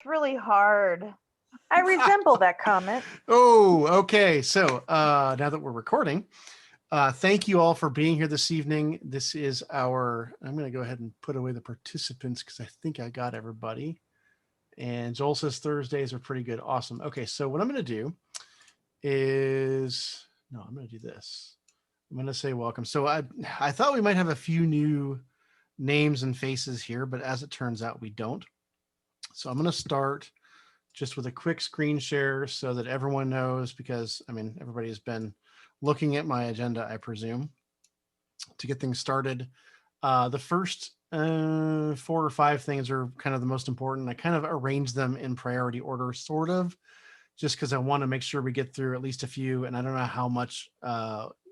really hard. I resemble that comment. Oh, okay. So now that we're recording, thank you all for being here this evening. This is I'm going to go ahead and put away the participants because I think I got everybody. And Joel says Thursdays are pretty good. Awesome. Okay. So what I'm going to do is, no, I'm going to do this. I'm going to say welcome. So I thought we might have a few new names and faces here, but as it turns out, we don't. So I'm going to start just with a quick screen share so that everyone knows, because I mean, everybody has been looking at my agenda, I presume, to get things started. The first 4 or 5 things are kind of the most important. I kind of arranged them in priority order, sort of, just because I want to make sure we get through at least a few. And I don't know how much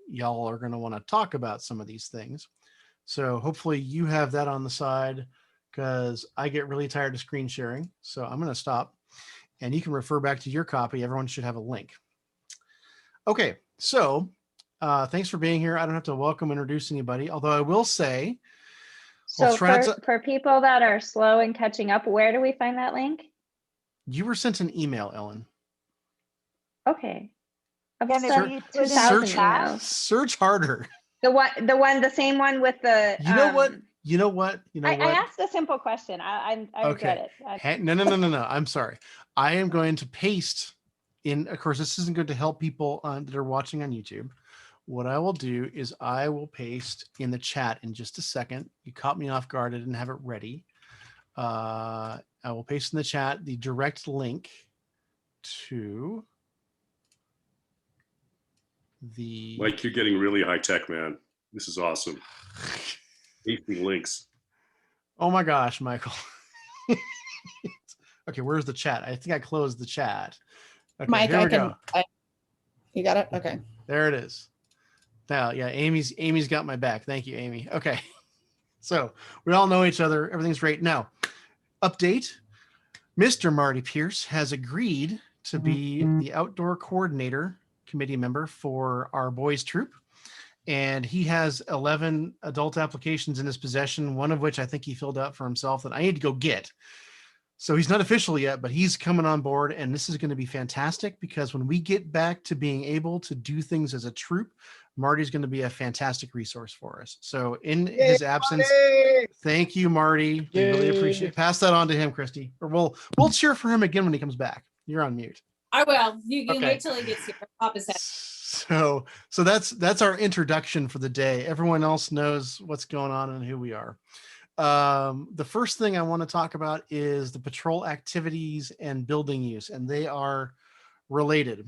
y'all are going to want to talk about some of these things. So hopefully you have that on the side, because I get really tired of screen sharing. So I'm going to stop. And you can refer back to your copy. Everyone should have a link. Okay, so thanks for being here. I don't have to introduce anybody, although I will say. So for people that are slow in catching up, where do we find that link? You were sent an email, Ellen. Okay. Search harder. The same one with the. You know what? I asked a simple question. I regret it. No. I'm sorry. I am going to paste in. Of course, this isn't going to help people that are watching on YouTube. What I will do is I will paste in the chat in just a second. You caught me off guard. I didn't have it ready. I will paste in the chat the direct link to the. Mike, you're getting really high tech, man. This is awesome. Pasting links. Oh my gosh, Michael. Okay, where's the chat? I think I closed the chat. Okay, Mike, you got it? Okay. There it is. Now, yeah, Amy's got my back. Thank you, Amy. Okay. So we all know each other. Everything's great. Now, update. Mr. Marty Pierce has agreed to be the outdoor coordinator committee member for our boys troop. And he has 11 adult applications in his possession, one of which I think he filled out for himself that I need to go get. So he's not official yet, but he's coming on board, and this is going to be fantastic, because when we get back to being able to do things as a troop, Marty's going to be a fantastic resource for us. So in his absence, thank you, Marty. We really appreciate it. Pass that on to him, Christy. Or we'll cheer for him again when he comes back. You're on mute. I will. You can wait till he gets here. Pop his head. So that's our introduction for the day. Everyone else knows what's going on and who we are. The first thing I want to talk about is the patrol activities and building use, and they are related.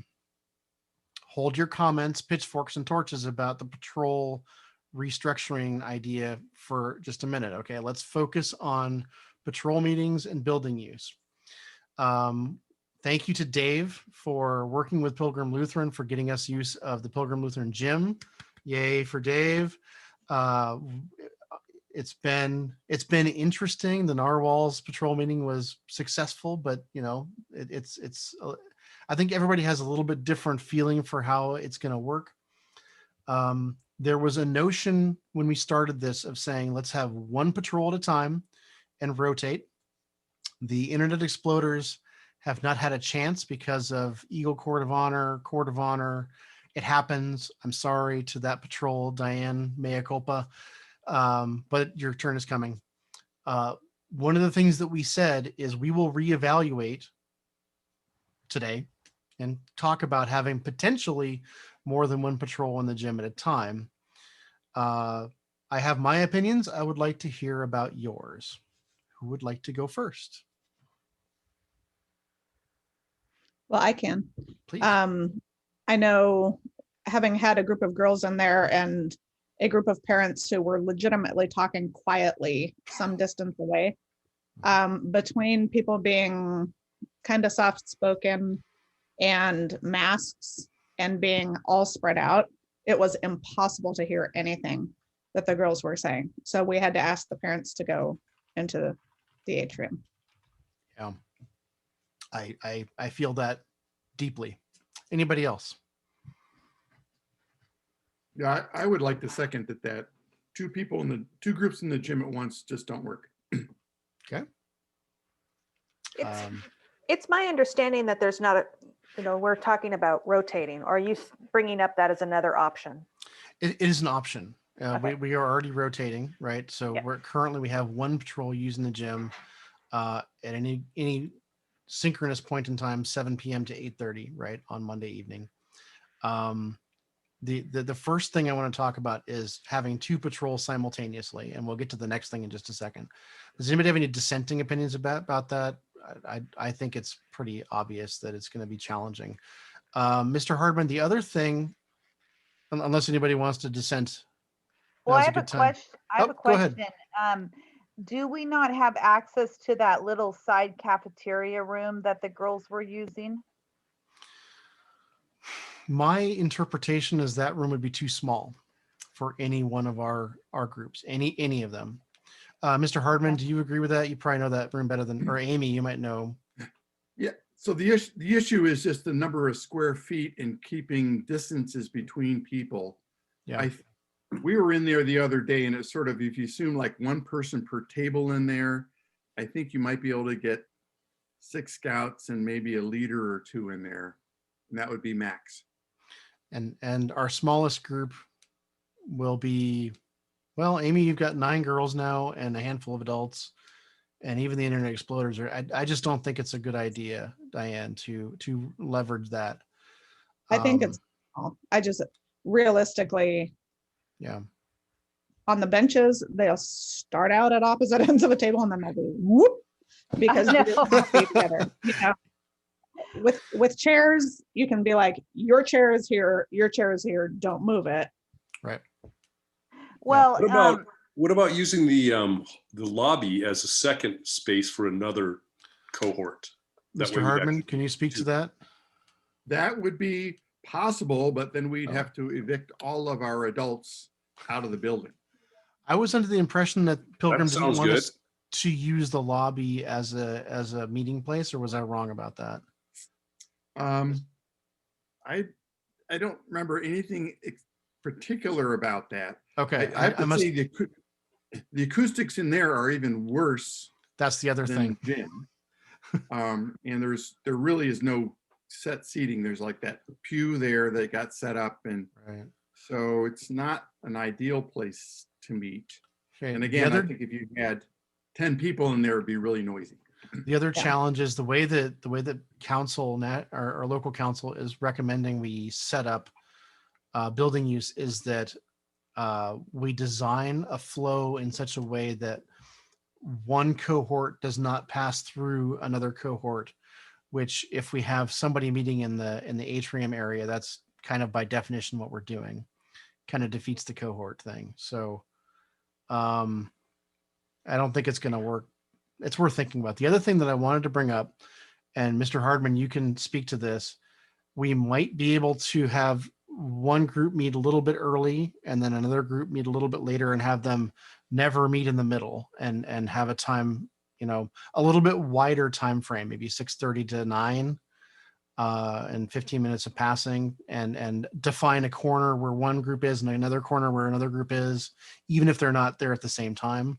Hold your comments, pitchforks, and torches about the patrol restructuring idea for just a minute. Okay, let's focus on patrol meetings and building use. Thank you to Dave for working with Pilgrim Lutheran for getting us use of the Pilgrim Lutheran gym. Yay for Dave. It's been interesting. The Narwhals patrol meeting was successful, but you know, I think everybody has a little bit different feeling for how it's going to work. There was a notion when we started this of saying, let's have one patrol at a time and rotate. The Internet Exploders have not had a chance because of Eagle Court of Honor. It happens. I'm sorry to that patrol, Diane, mea culpa. But your turn is coming. One of the things that we said is we will reevaluate today and talk about having potentially more than one patrol in the gym at a time. I have my opinions. I would like to hear about yours. Who would like to go first? Well, I can. Please. I know, having had a group of girls in there and a group of parents who were legitimately talking quietly some distance away, between people being kind of soft-spoken and masks and being all spread out, it was impossible to hear anything that the girls were saying. So we had to ask the parents to go into the atrium. Yeah, I feel that deeply. Anybody else? Yeah, I would like to second that two groups in the gym at once just don't work. Okay. It's my understanding that there's not we're talking about rotating. Or are you bringing up that as another option? It is an option. Okay. We are already rotating, right? So Yeah. we have one patrol using the gym at any synchronous point in time, 7 p.m. to 8:30, right, on Monday evening. The first thing I want to talk about is having 2 patrols simultaneously, and we'll get to the next thing in just a second. Does anybody have any dissenting opinions about that? I think it's pretty obvious that it's going to be challenging. Mr. Hardman, the other thing, unless anybody wants to dissent. Well, I now's a have a good time. question. I have a Go ahead. question. Do we not have access to that little side cafeteria room that the girls were using? My interpretation is that room would be too small for any one of our groups, any of them. Mr. Hardman, Okay. do you agree with that? You probably know that room better than, or Amy, you might know. Yeah, so the issue is just the number of square feet and keeping distances between people. Yeah. We were in there the other day, and it's sort of, if you assume like one person per table in there, I think you might be able to get 6 scouts and maybe a leader or 2 in there, and that would be max. And our smallest group will be, well, Amy, you've got 9 girls now and a handful of adults, and even the Internet Exploders are. I just don't think it's a good idea, Diane, to leverage that. I think it's, I just realistically, yeah. on the benches, they'll start out at opposite ends of the table and then they'll go whoop, because I we just can't be together, you know. With chairs, you can be like, your chair is here, don't move it. Right. Well, What about using the lobby as a second space for another cohort? That way Mr. we'd Hardman, actually can you speak to that? That would be possible, but then we'd have to evict all of our adults out of the building. I was under the impression that Pilgrim didn't sounds want good. us to use the lobby as a meeting place, or was I wrong about that? I don't remember anything particular about that. Okay, I have to say the acoustics in there are even worse that's the other than thing. the gym. And there really is no set seating. There's like that pew there that got set up, and Right. so it's not an ideal place to meet. Okay. And again, I think if you had 10 people in there, it'd be really noisy. The other challenge is the way that council, our local council, is recommending we set up building use is that we design a flow in such a way that one cohort does not pass through another cohort, which if we have somebody meeting in the atrium area, that's kind of by definition what we're doing, kind of defeats the cohort thing. So I don't think it's going to work. It's worth thinking about. The other thing that I wanted to bring up, and Mr. Hardman, you can speak to this, we might be able to have one group meet a little bit early and then another group meet a little bit later and have them never meet in the middle, and have a time, a little bit wider time frame, maybe 6:30 to 9 and 15 minutes of passing, and define a corner where one group is and another corner where another group is, even if they're not there at the same time.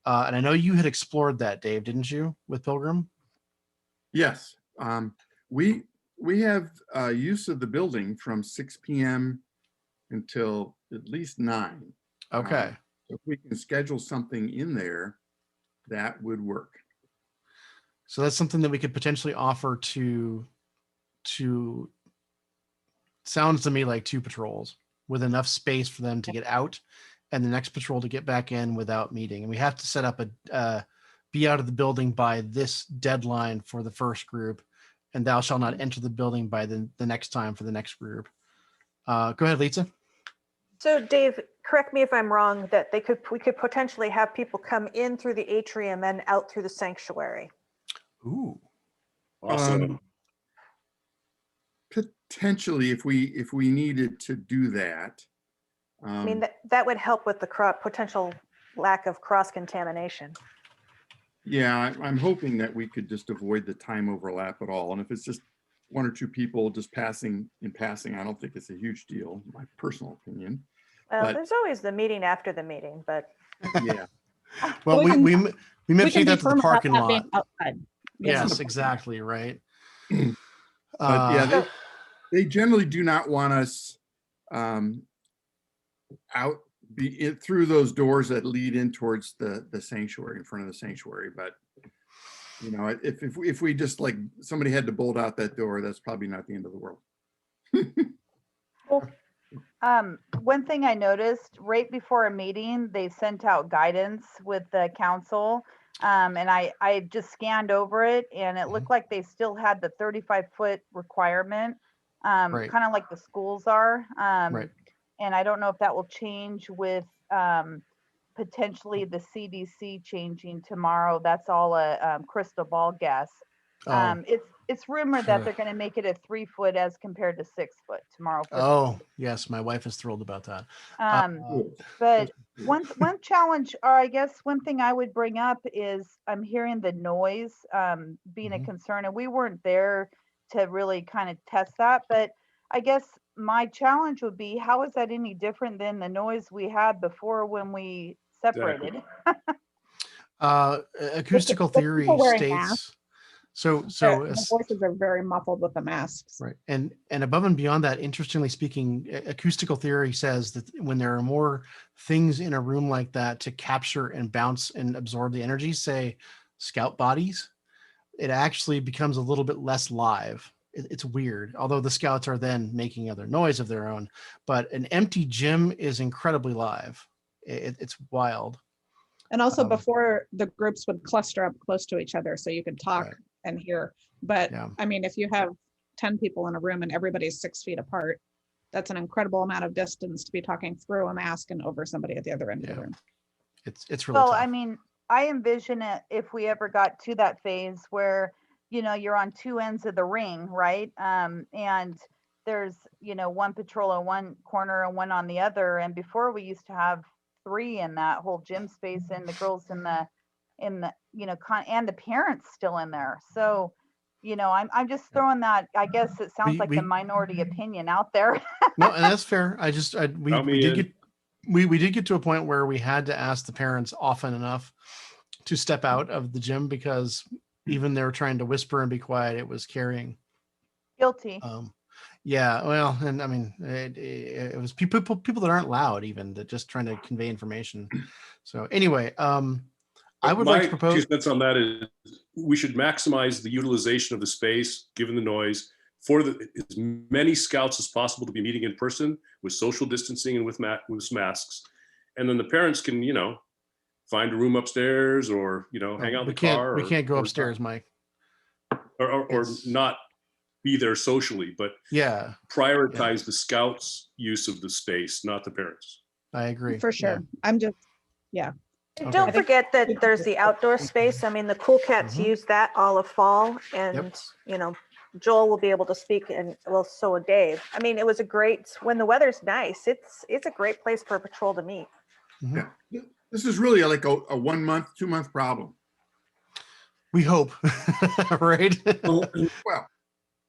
And I know you had explored that, Dave, didn't you, with Pilgrim? Yes. We have use of the building from 6 p.m. until at least 9. Okay. So if we can schedule something in there, that would work. So that's something that we could potentially offer to sounds to me like 2 patrols with enough space for them to get out and the next patrol to get back in without meeting. And we have to set up be out of the building by this deadline for the first group, and thou shalt not enter the building by the next time for the next group. Go ahead, Lisa. So Dave, correct me if I'm wrong, that we could potentially have people come in through the atrium and out through the sanctuary. Ooh. Awesome. Potentially, if we needed to do that. I mean, that would help with the potential lack of cross-contamination. Yeah, I'm hoping that we could just avoid the time overlap at all. And if it's just 1 or 2 people just passing, I don't think it's a huge deal, my personal opinion. Well, But- there's always the meeting after the meeting, but Yeah. Well, we may We take can that be to the firm about parking that lot. being outside. Yes, exactly, right. But yeah, they generally do not want us out through those doors that lead in towards the sanctuary, in front of the sanctuary. But you know, if we just like somebody had to bolt out that door, that's probably not the end of the world. One thing I noticed right before a meeting, they sent out guidance with the council. And I just scanned over it, and it looked like they still had the 35-foot requirement, Right. kind of like the schools are. Right. And I don't know if that will change with potentially the CDC changing tomorrow. That's all a crystal ball guess. Oh, It's rumored that they're going to make it a 3-foot as compared to 6-foot tomorrow. oh, yes, my wife is thrilled about that. But one challenge, or I guess one thing I would bring up is I'm hearing the noise being a concern, and we weren't there to really kind of test that. But I guess my challenge would be, how is that any different than the noise we had before when we separated? Acoustical Theory states. So the voices are very muffled with the masks. Right. And above and beyond that, interestingly speaking, Acoustical Theory says that when there are more things in a room like that to capture and bounce and absorb the energy, say scout bodies, it actually becomes a little bit less live. It's weird, although the scouts are then making other noise of their own, but an empty gym is incredibly live. It's wild. And also before, the groups would cluster up close to each other so you could talk and hear. But I mean, if you have 10 people in a room and everybody's 6 feet apart, that's an incredible amount of distance to be talking through a mask and over somebody at the other end of the room. It's really tough. I mean, I envision it if we ever got to that phase where, you know, you're on two ends of the ring, right? And there's, you know, one patrol in one corner and one on the other. And before, we used to have 3 in that whole gym space, and the girls in the you know, and the parents still in there. So, you know, I'm just throwing that. I guess it sounds like the minority opinion out there. No, and that's fair. We did get to a point where we had to ask the parents often enough to step out of the gym, because even they were trying to whisper and be quiet, it was carrying. Guilty. Yeah, well, and I mean, it was people that aren't loud, even, that just trying to convey information. So anyway, I would like to propose. My 2 cents on that is we should maximize the utilization of the space, given the noise, for as many scouts as possible to be meeting in person with social distancing and with masks. And then the parents can, you know, find a room upstairs, or, you know, hang out in the car. We can't go upstairs, Mike. Or not be there socially, but prioritize the scouts' use of the space, not the parents. I agree. For sure. I'm just, And don't forget that there's the outdoor space. I mean, the Cool Cats use that all of fall, and you know, Joel will be able to speak, and well, so would Dave. I mean, it was a great, when the weather's nice, it's a great place for a patrol to meet. Yeah, this is really like a 1 month, 2 month problem. We hope, right? Well,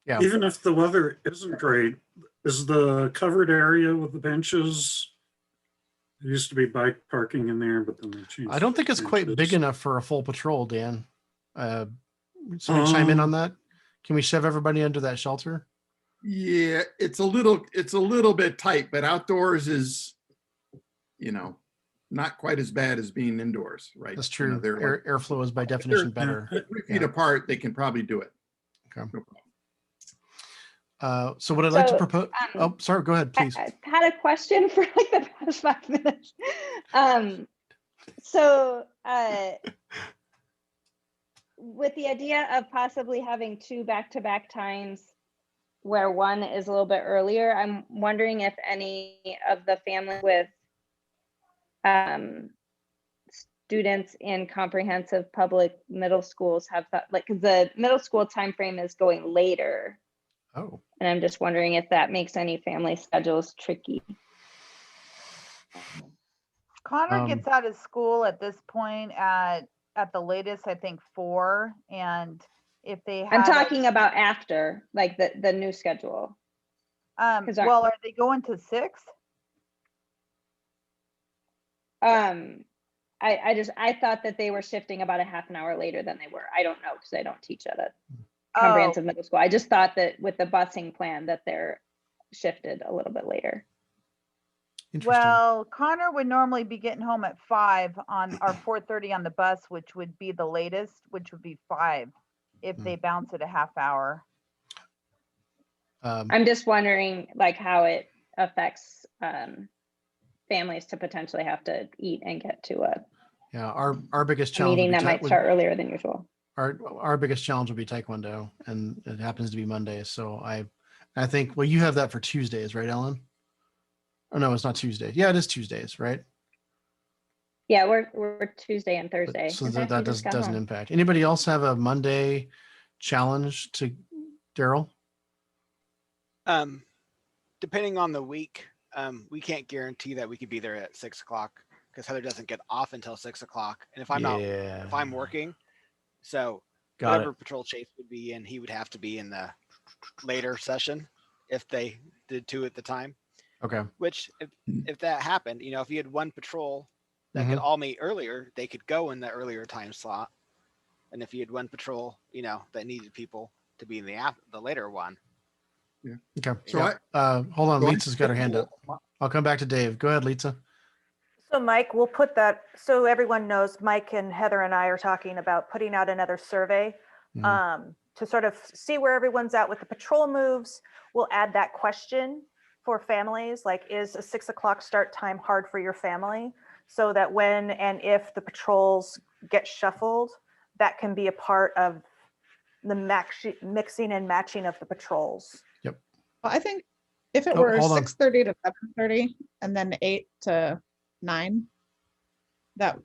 yeah. Even if the weather isn't great, is the covered area with the benches? There used to be bike parking in there, but then they changed. I don't think it's quite big enough for a full patrol, Dan. Somebody chime in on that? Can we shove everybody under that shelter? Yeah, it's a little bit tight, but outdoors is, you know, not quite as bad as being indoors, right? That's true. You know, airflow is by definition better. 3 feet apart, they can probably do it. Okay. So what I'd like to propose. Oh, sorry. Go ahead, please. I had a question for like the past 5 minutes. With the idea of possibly having 2 back-to-back times where one is a little bit earlier, I'm wondering if any of the families with students in comprehensive public middle schools have thought, like, because the middle school time frame is going later. Oh. And I'm just wondering if that makes any family schedules tricky. Connor gets out of school at this point at the latest, I think 4. And if they I'm talking about after, like the new schedule. Well, are they going to 6? I thought that they were shifting about a half an hour later than they were. I don't know because I don't teach at a Oh, comprehensive middle school. I just thought that with the busing plan that they're shifted a little bit later. Interesting. well, Connor would normally be getting home at 5 on our 4:30 on the bus, which would be the latest, which would be 5 if Hmm. they bounce it a half hour. I'm just wondering like how it affects families to potentially have to eat and get to Yeah, our biggest a challenge meeting would that be might start earlier than usual. our biggest challenge would be Taekwondo, and it happens to be Monday. So I think, well, you have that for Tuesdays, right, Ellen? Oh no, it's not Tuesday. Yeah, it is Tuesdays, right? Yeah, we're Tuesday and But- Thursday. So In fact, that we just got doesn't home. impact. Anybody else have a Monday challenge to Daryl? Depending on the week, we can't guarantee that we could be there at 6 o'clock because Heather doesn't get off until 6 o'clock. And if I'm working, so Got whatever it. patrol Chase would be in, he would have to be in the later session if they did 2 at the time. Okay. Which if that happened, if you had one patrol that could all meet earlier, they could go in the earlier time slot. And if you had one patrol, that needed people to be in the later one. Okay. So Hold on. so I Litsa's got her hand up. I'll come back to Dave. Go ahead, Litsa. So Mike, we'll put that, so everyone knows Mike and Heather and I are talking about putting out another survey to sort of see where everyone's at with the patrol moves. We'll add that question for families, like, is a 6 o'clock start time hard for your family? So that when and if the patrols get shuffled, that can be a part of the mixing and matching of the patrols. Well, I think if it Oh, were hold on. 6:30 to 7:30 and then 8 to 9, That's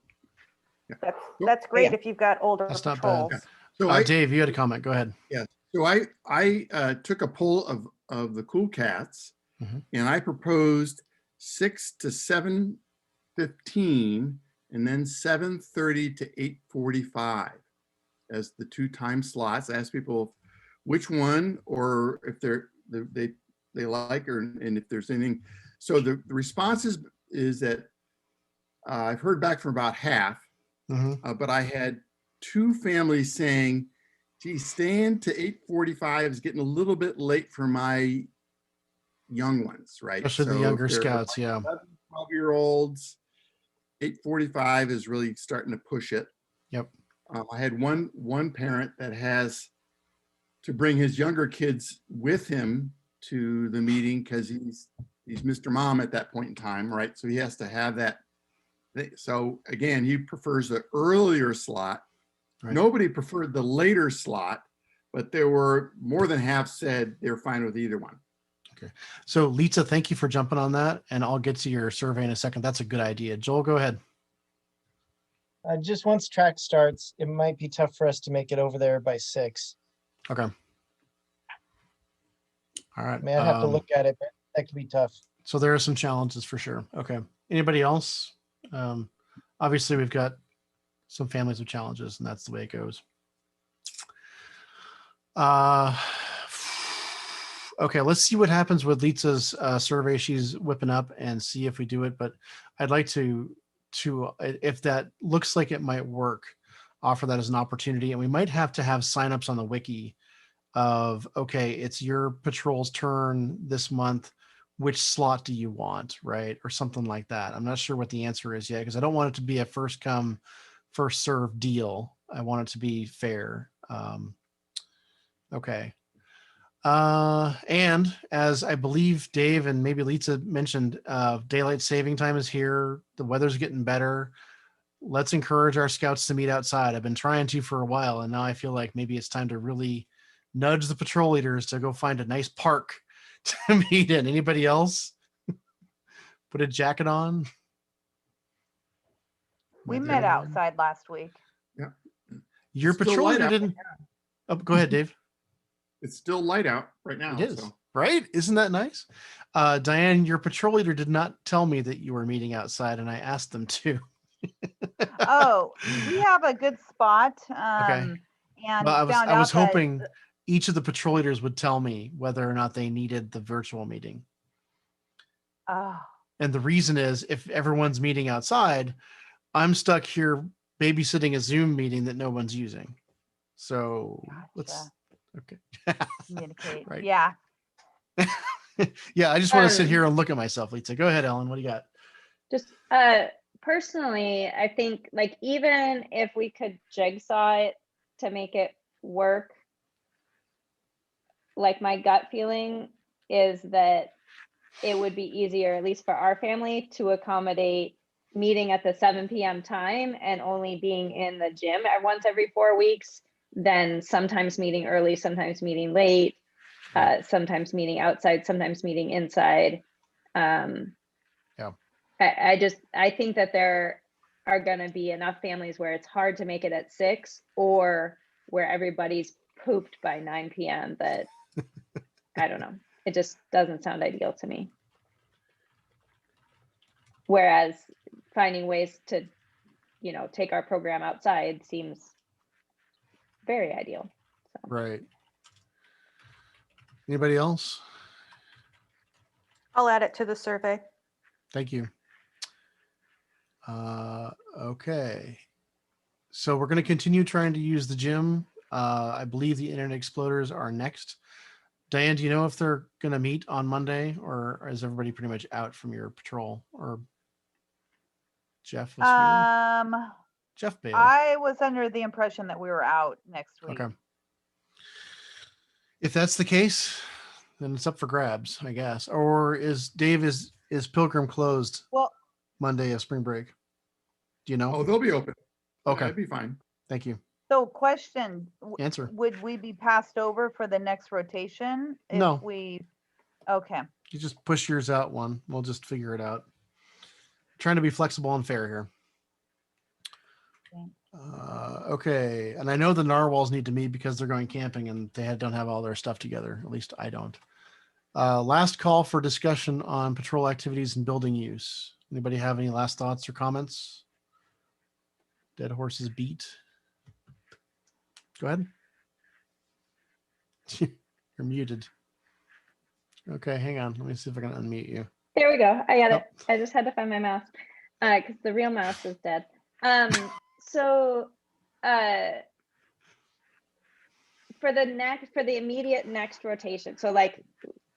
that's great Yeah. if you've got older That's not bad. patrols. So Dave, you had a comment. Go ahead. So I took a poll of the Cool Cats, Mhm. and I proposed 6 to 7:15 and then 7:30 to 8:45 as the 2 time slots. I asked people which one, or if they like, and if there's anything. So the response is that I've heard back from about half, but I had 2 families saying, gee, staying to 8:45 is getting a little bit late for my young ones, right? Especially the So younger if they're scouts. Yeah. 11, 12-year-olds, 8:45 is really starting to push it. Yep. I had one parent that has to bring his younger kids with him to the meeting because he's Mr. Mom at that point in time, right? So he has to have that. So again, he prefers the earlier slot. Right. Nobody preferred the later slot, but there were more than half said they're fine with either one. Okay. So Litsa, thank you for jumping on that. And I'll get to your survey in a second. That's a good idea. Joel, go ahead. Just once track starts, it might be tough for us to make it over there by 6. Okay. All right. I mean, I'd have to look at it, but that could be tough. So there are some challenges for sure. Okay. Anybody else? Obviously, we've got some families with challenges, and that's the way it goes. Okay, let's see what happens with Litsa's survey she's whipping up and see if we do it. But I'd like to if that looks like it might work, offer that as an opportunity. And we might have to have signups on the wiki of, okay, it's your patrol's turn this month. Which slot do you want, right? Or something like that. I'm not sure what the answer is yet because I don't want it to be a first come, first serve deal. I want it to be fair. Okay. And as I believe Dave and maybe Litsa mentioned, daylight saving time is here. The weather's getting better. Let's encourage our scouts to meet outside. I've been trying to for a while, and now I feel like maybe it's time to really nudge the patrol leaders to go find a nice park to meet in. Anybody else? Put a jacket on. We met outside last week. Yeah. Your Still patrol light leader out. didn't. Oh, go ahead, Dave. It's still light out right now. It is, so. right? Isn't that nice? Diane, your patrol leader did not tell me that you were meeting outside, and I asked them to. Oh, we have a good spot. Okay. And Well, found I was out that- hoping each of the patrol leaders would tell me whether or not they needed the virtual meeting. Oh, And the reason is if everyone's meeting outside, I'm stuck here babysitting a Zoom meeting that no one's using. So let's, okay. Communicate. Right. Yeah. Yeah, I just want to sit here and look at myself. Lisa, go ahead, Ellen. What do you got? Just personally, I think like even if we could jigsaw it to make it work, like my gut feeling is that it would be easier, at least for our family, to accommodate meeting at the 7 p.m. time and only being in the gym at once every 4 weeks, then sometimes meeting early, sometimes meeting late, sometimes meeting outside, sometimes meeting inside. Yeah. I think that there are going to be enough families where it's hard to make it at 6 or where everybody's pooped by 9 p.m. that I don't know. It just doesn't sound ideal to me. Whereas finding ways to, you know, take our program outside seems very ideal. So. Right. Anybody else? I'll add it to the survey. Thank you. Okay. So we're going to continue trying to use the gym. I believe the Internet Exploders are next. Diane, do you know if they're going to meet on Monday, or is everybody pretty much out from your patrol? Or Jeff was here? Jeff bailed. I was under the impression that we were out next week. Okay. If that's the case, then it's up for grabs, I guess. Or is Pilgrim closed? Well, Monday of spring break. Do you know? Oh, they'll be open. Okay. That'd be fine. Thank you. So question. Answer. Would we be passed over for the next rotation? If No. Okay. You just push yours out one. We'll just figure it out. Trying to be flexible and fair here. Okay. And I know the narwhals need to meet because they're going camping and they don't have all their stuff together. At least I don't. Last call for discussion on patrol activities and building use. Anybody have any last thoughts or comments? Dead horses beat. Go ahead. You're muted. Okay, hang on. Let me see if I can unmute you. There we go. I got it. I just had to find my mouse because the real mouse is dead. So for the immediate next rotation, so like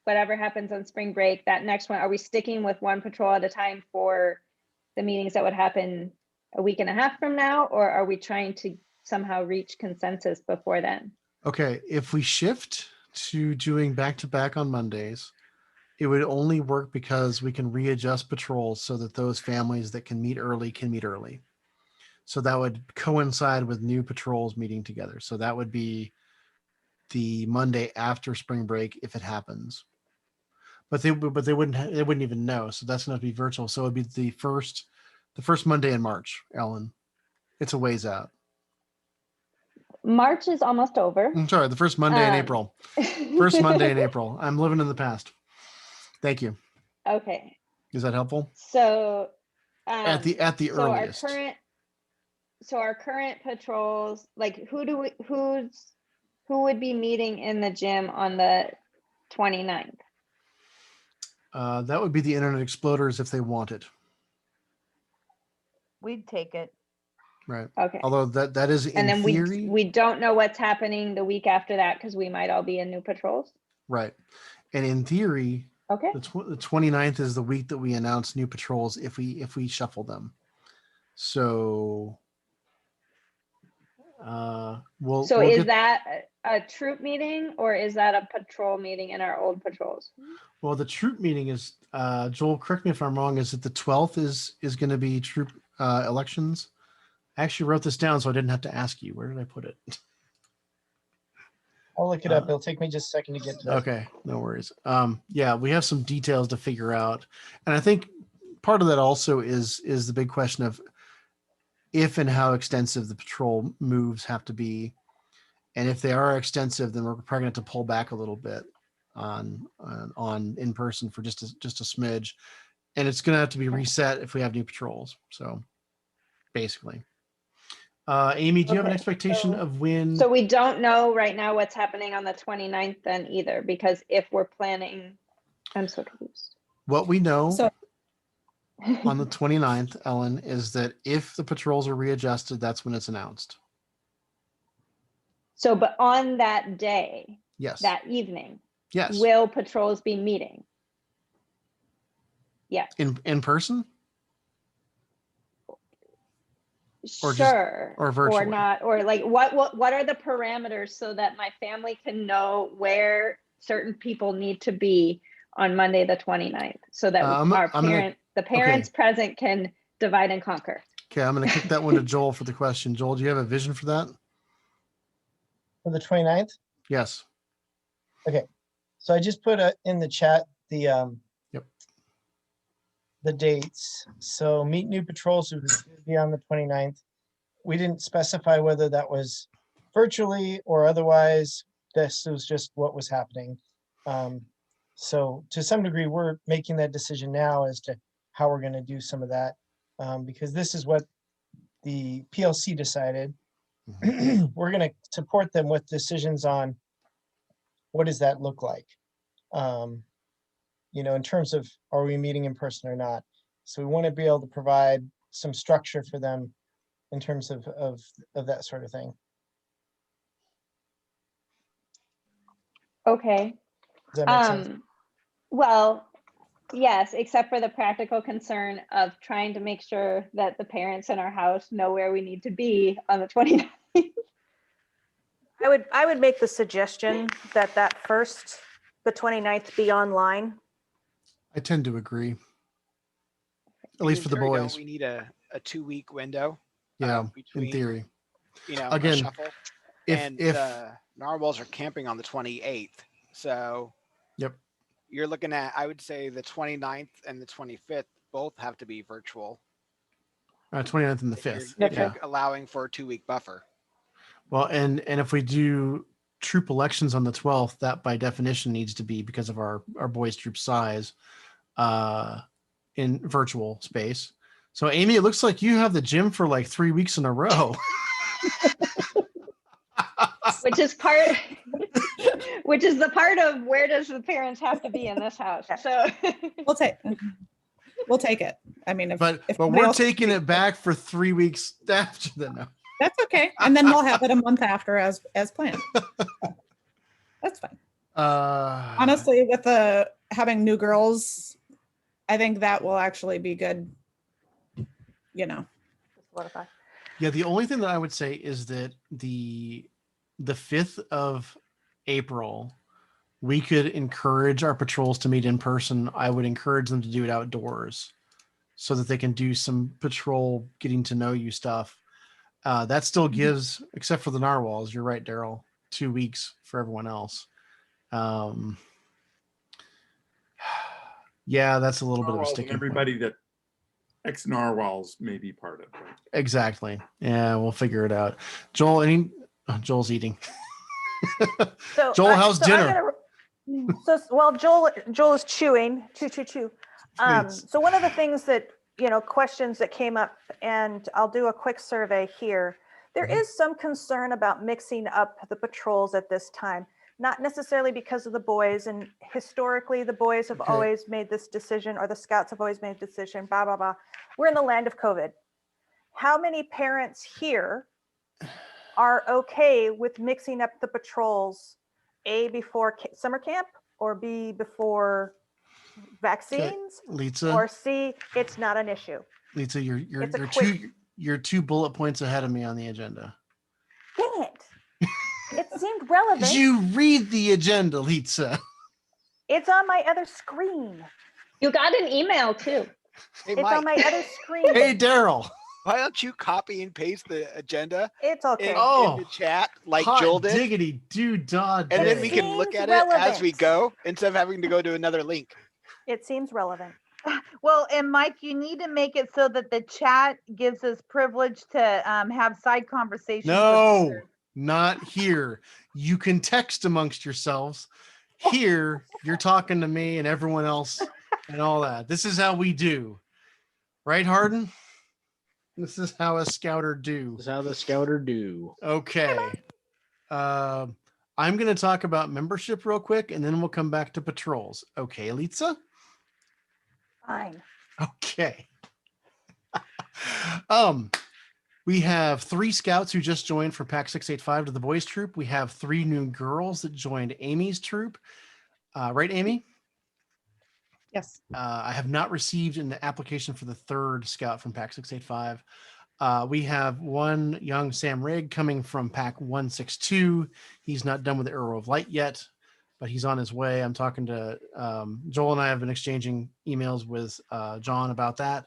whatever happens on spring break, that next one, are we sticking with one patrol at a time for the meetings that would happen a week and a half from now, or are we trying to somehow reach consensus before then? Okay, if we shift to doing back-to-back on Mondays, it would only work because we can readjust patrols so that those families that can meet early can meet early. So that would coincide with new patrols meeting together. So that would be the Monday after spring break if it happens. But they wouldn't even know. So that's going to be virtual. So it'd be the first Monday in March, Ellen. It's a ways out. March is almost over. I'm sorry, the first Monday in April. First Monday in April. I'm living in the past. Thank you. Okay. Is that helpful? So at the earliest. So our current patrols, like who would be meeting in the gym on the 29th? That would be the Internet Exploders if they want it. We'd take it. Right. Okay. Although that is in theory. we don't know what's happening the week after that because we might all be in new patrols. Right. And in theory, okay, the 29th is the week that we announce new patrols if we shuffle them. So is that a troop meeting or is that a patrol meeting in our old patrols? Well, the troop meeting is Joel, correct me if I'm wrong, is that the 12th is going to be troop elections? I actually wrote this down so I didn't have to ask you. Where did I put it? I'll look it up. It'll take me just a second to get to that. Okay, no worries. Yeah, we have some details to figure out. And I think part of that also is the big question of if and how extensive the patrol moves have to be. And if they are extensive, then we're probably going to have to pull back a little bit on in person for just a smidge. And it's going to have to be reset if we have new patrols. So basically. Amy, do you have an expectation of when? So we don't know right now what's happening on the 29th then either, because if we're planning, I'm so confused. What we know on the 29th, Ellen, is that if the patrols are readjusted, that's when it's announced. So, but on that day, Yes. that evening, Yes. will patrols be meeting? Yes. In person? Or just- Sure. or virtually? Or not, or like what are the parameters so that my family can know where certain people need to be on Monday the 29th, so that the parents present can divide and conquer. Okay, I'm going to kick that one to Joel for the question. Joel, do you have a vision for that? For the 29th? Yes. Okay. So I just put in the chat the the dates. So meet new patrols would be on the 29th. We didn't specify whether that was virtually or otherwise. This was just what was happening. So to some degree, we're making that decision now as to how we're going to do some of that, because this is what the PLC decided. We're going to support them with decisions on what does that look like, in terms of, are we meeting in person or not? So we want to be able to provide some structure for them in terms of that sort of thing. Okay. Does that make sense? Well, yes, except for the practical concern of trying to make sure that the parents in our house know where we need to be on the 29th. I would make the suggestion that the 29th be online. I tend to agree. At least for the theory, boys. We need a 2-week window. Yeah, between, in theory. Again, a shuffle. If the narwhals are camping on the 28th. So yep. You're looking at, I would say, the 29th and the 25th both have to be virtual. 29th and the 5th. You're allowing for a 2-week buffer. Well, and if we do troop elections on the 12th, that by definition needs to be, because of our boys' troop size, in virtual space. So Amy, it looks like you have the gym for like 3 weeks in a row. Which is the part of where does the parents have to be in this house? So we'll take it. I mean, but we're taking it back for 3 weeks after that. No. That's okay. And then we'll have it a month after as planned. That's fine. Honestly, with having new girls, I think that will actually be good. Yeah, the only thing that I would say is that the 5th of April, we could encourage our patrols to meet in person. I would encourage them to do it outdoors so that they can do some patrol getting to know you stuff. That still gives, except for the narwhals, you're right, Daryl, 2 weeks for everyone else. Yeah, that's a little bit of a sticking point. Everybody that ex-narwhals may be part of it. Exactly. Yeah, we'll figure it out. Joel, Joel's eating. So, Joel, how's dinner? Joel is chewing. Chew. So one of the things that, questions that came up, and I'll do a quick survey here. There is some concern about mixing up the patrols at this time, not necessarily because of the boys. And historically, the boys have always made this decision, or the scouts have always made a decision, blah, blah, blah. We're in the land of COVID. How many parents here are okay with mixing up the patrols, A, before summer camp, or B, before vaccines, Lisa, or C, it's not an issue? Lisa, you're 2 bullet points ahead of me on the agenda. Dang it. It seemed relevant. You read the agenda, Lisa. It's on my other screen. You got an email too. Hey, it's Mike. on my other screen. Hey, Daryl. Why don't you copy and paste the agenda? It's okay. In the chat, like Joel did. Diggity doo-dah. And then we can look at it as we go instead of having to go to another link. It seems relevant. Well, and Mike, you need to make it so that the chat gives us privilege to have side conversations. No, not here. You can text amongst yourselves. Here, you're talking to me and everyone else and all that. This is how we do. Right, Hardin? This is how a scouter do. This is how the scouter do. Okay. I'm going to talk about membership real quick, and then we'll come back to patrols. Okay, Lisa? Fine. Okay. We have 3 scouts who just joined from Pack 685 to the boys troop. We have 3 new girls that joined Amy's troop. Right, Amy? Yes. I have not received an application for the 3rd scout from Pack 685. We have 1 young Sam Rigg coming from Pack 162. He's not done with Arrow of Light yet, but he's on his way. I'm talking to Joel, and I have been exchanging emails with John about that.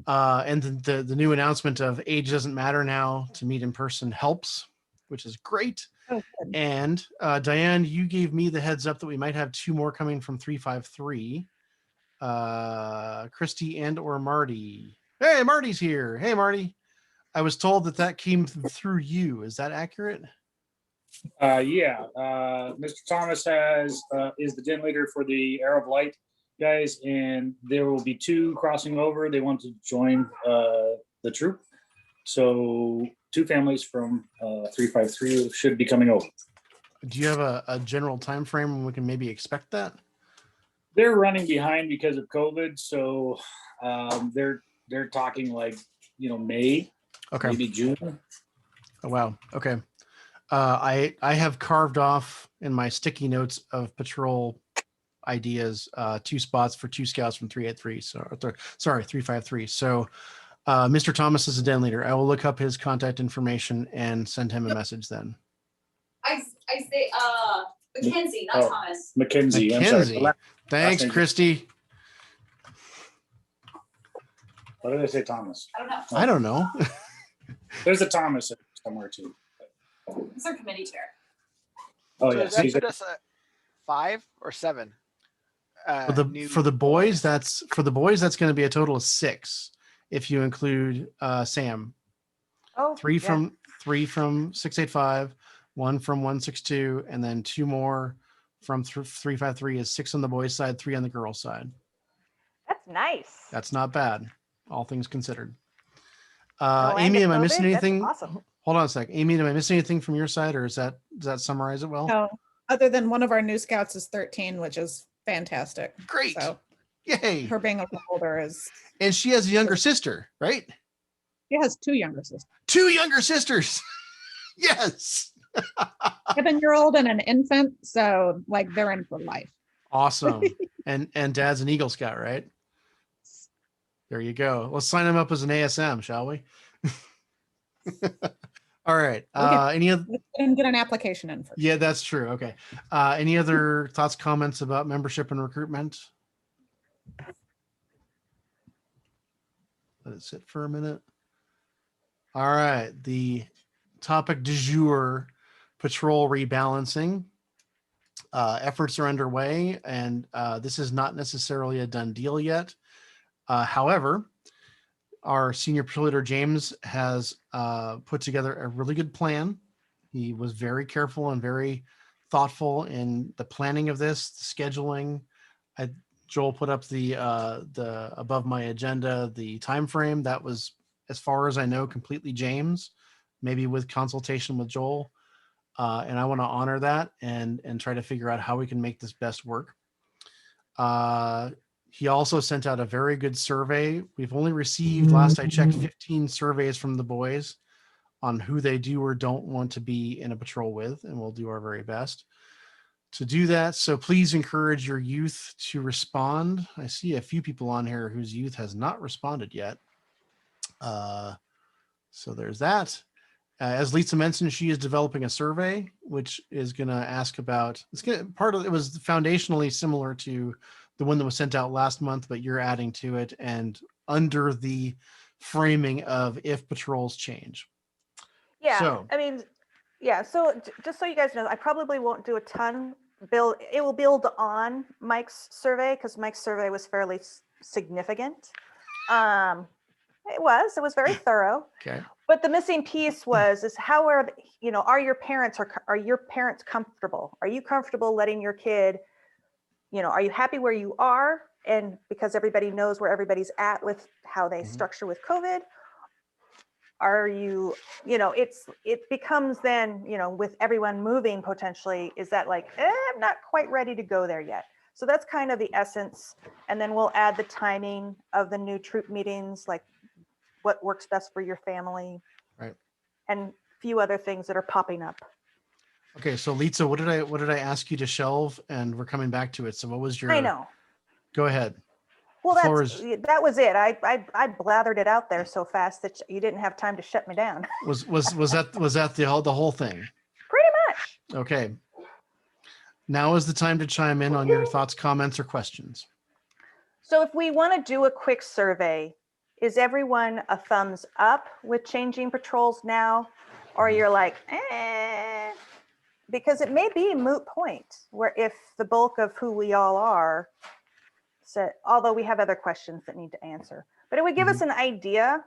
And the new announcement of age doesn't matter now to meet in person helps, which is great. Oh, good. And Diane, you gave me the heads up that we might have 2 more coming from 353. Christy and or Marty. Hey, Marty's here. Hey, Marty. I was told that came through you. Is that accurate? Yeah. Mr. Thomas is the den leader for the Arrow of Light guys, and there will be 2 crossing over. They want to join the troop. So 2 families from 353 should be coming over. Do you have a general time frame when we can maybe expect that? They're running behind because of COVID, so they're talking like May, Okay. maybe June. Oh, wow. Okay. I have carved off in my sticky notes of patrol ideas 2 spots for 2 scouts from 383. Sorry, 353. So Mr. Thomas is a den leader. I will look up his contact information and send him a message then. I say Mackenzie, not Thomas. Mackenzie. I'm Mackenzie. sorry. Thanks, Christy. What did I say, Thomas? I don't know. I don't know. There's a Thomas somewhere too. He's our committee chair. Oh, So yes. does that put us at 5 or 7? For the boys, that's going to be a total of 6 if you include Sam. Oh, 3 yeah. from 685, 1 from 162, and then 2 more from 353 is 6 on the boys' side, 3 on the girls' side. That's nice. That's not bad, all things considered. No end Amy, to am I COVID? missing That's anything? awesome. Hold on a sec. Amy, am I missing anything from your side, or does that summarize it well? No, other than one of our new scouts is 13, which is fantastic. Great. So Yay. her being a little older is. And she has a younger sister, right? She has 2 younger sisters. 2 younger sisters. Yes. 7-year-old and an infant. So like they're in for life. Awesome. and Dad's an Eagle Scout, right? There you go. Let's sign him up as an ASM, shall we? All right. Any other? Let's get an application in first. Yeah, that's true. Okay. Any other thoughts, comments about membership and recruitment? Let it sit for a minute. All right. The topic du jour, patrol rebalancing. Efforts are underway, and this is not necessarily a done deal yet. However, our senior patrol leader, James, has put together a really good plan. He was very careful and very thoughtful in the planning of this, the scheduling. Joel put up the above my agenda, the time frame. That was, as far as I know, completely James, maybe with consultation with Joel. And I want to honor that and try to figure out how we can make this best work. He also sent out a very good survey. We've only received, last I checked, 15 surveys from the boys on who they do or don't want to be in a patrol with, and we'll do our very best to do that. So please encourage your youth to respond. I see a few people on here whose youth has not responded yet. So there's that. As Lisa mentioned, she is developing a survey, which is going to ask about, it was foundationally similar to the one that was sent out last month, but you're adding to it and under the framing of if patrols change. Yeah, So, I mean, yeah. So just so you guys know, I probably won't do a ton. It will build on Mike's survey because Mike's survey was fairly significant. It was very thorough. Okay. But the missing piece is how are your parents comfortable? Are you comfortable letting your kid, are you happy where you are? And because everybody knows where everybody's at with how they structure with COVID, are you, it becomes then, with everyone moving potentially, is that like, I'm not quite ready to go there yet. So that's kind of the essence. And then we'll add the timing of the new troop meetings, like what works best for your family. Right. And a few other things that are popping up. Okay, so Lisa, what did I ask you to shelve? And we're coming back to it. So what was your? I know. Go ahead. Well, The floor that was it. I blathered it out there so fast that you didn't have time to shut me down. Was that the whole thing? Pretty much. Okay. Now is the time to chime in on your thoughts, comments, or questions. So if we want to do a quick survey, is everyone a thumbs up with changing patrols now? Or you're like, eh? Because it may be a moot point where if the bulk of who we all are, so, although we have other questions that need to answer, but it would give us an idea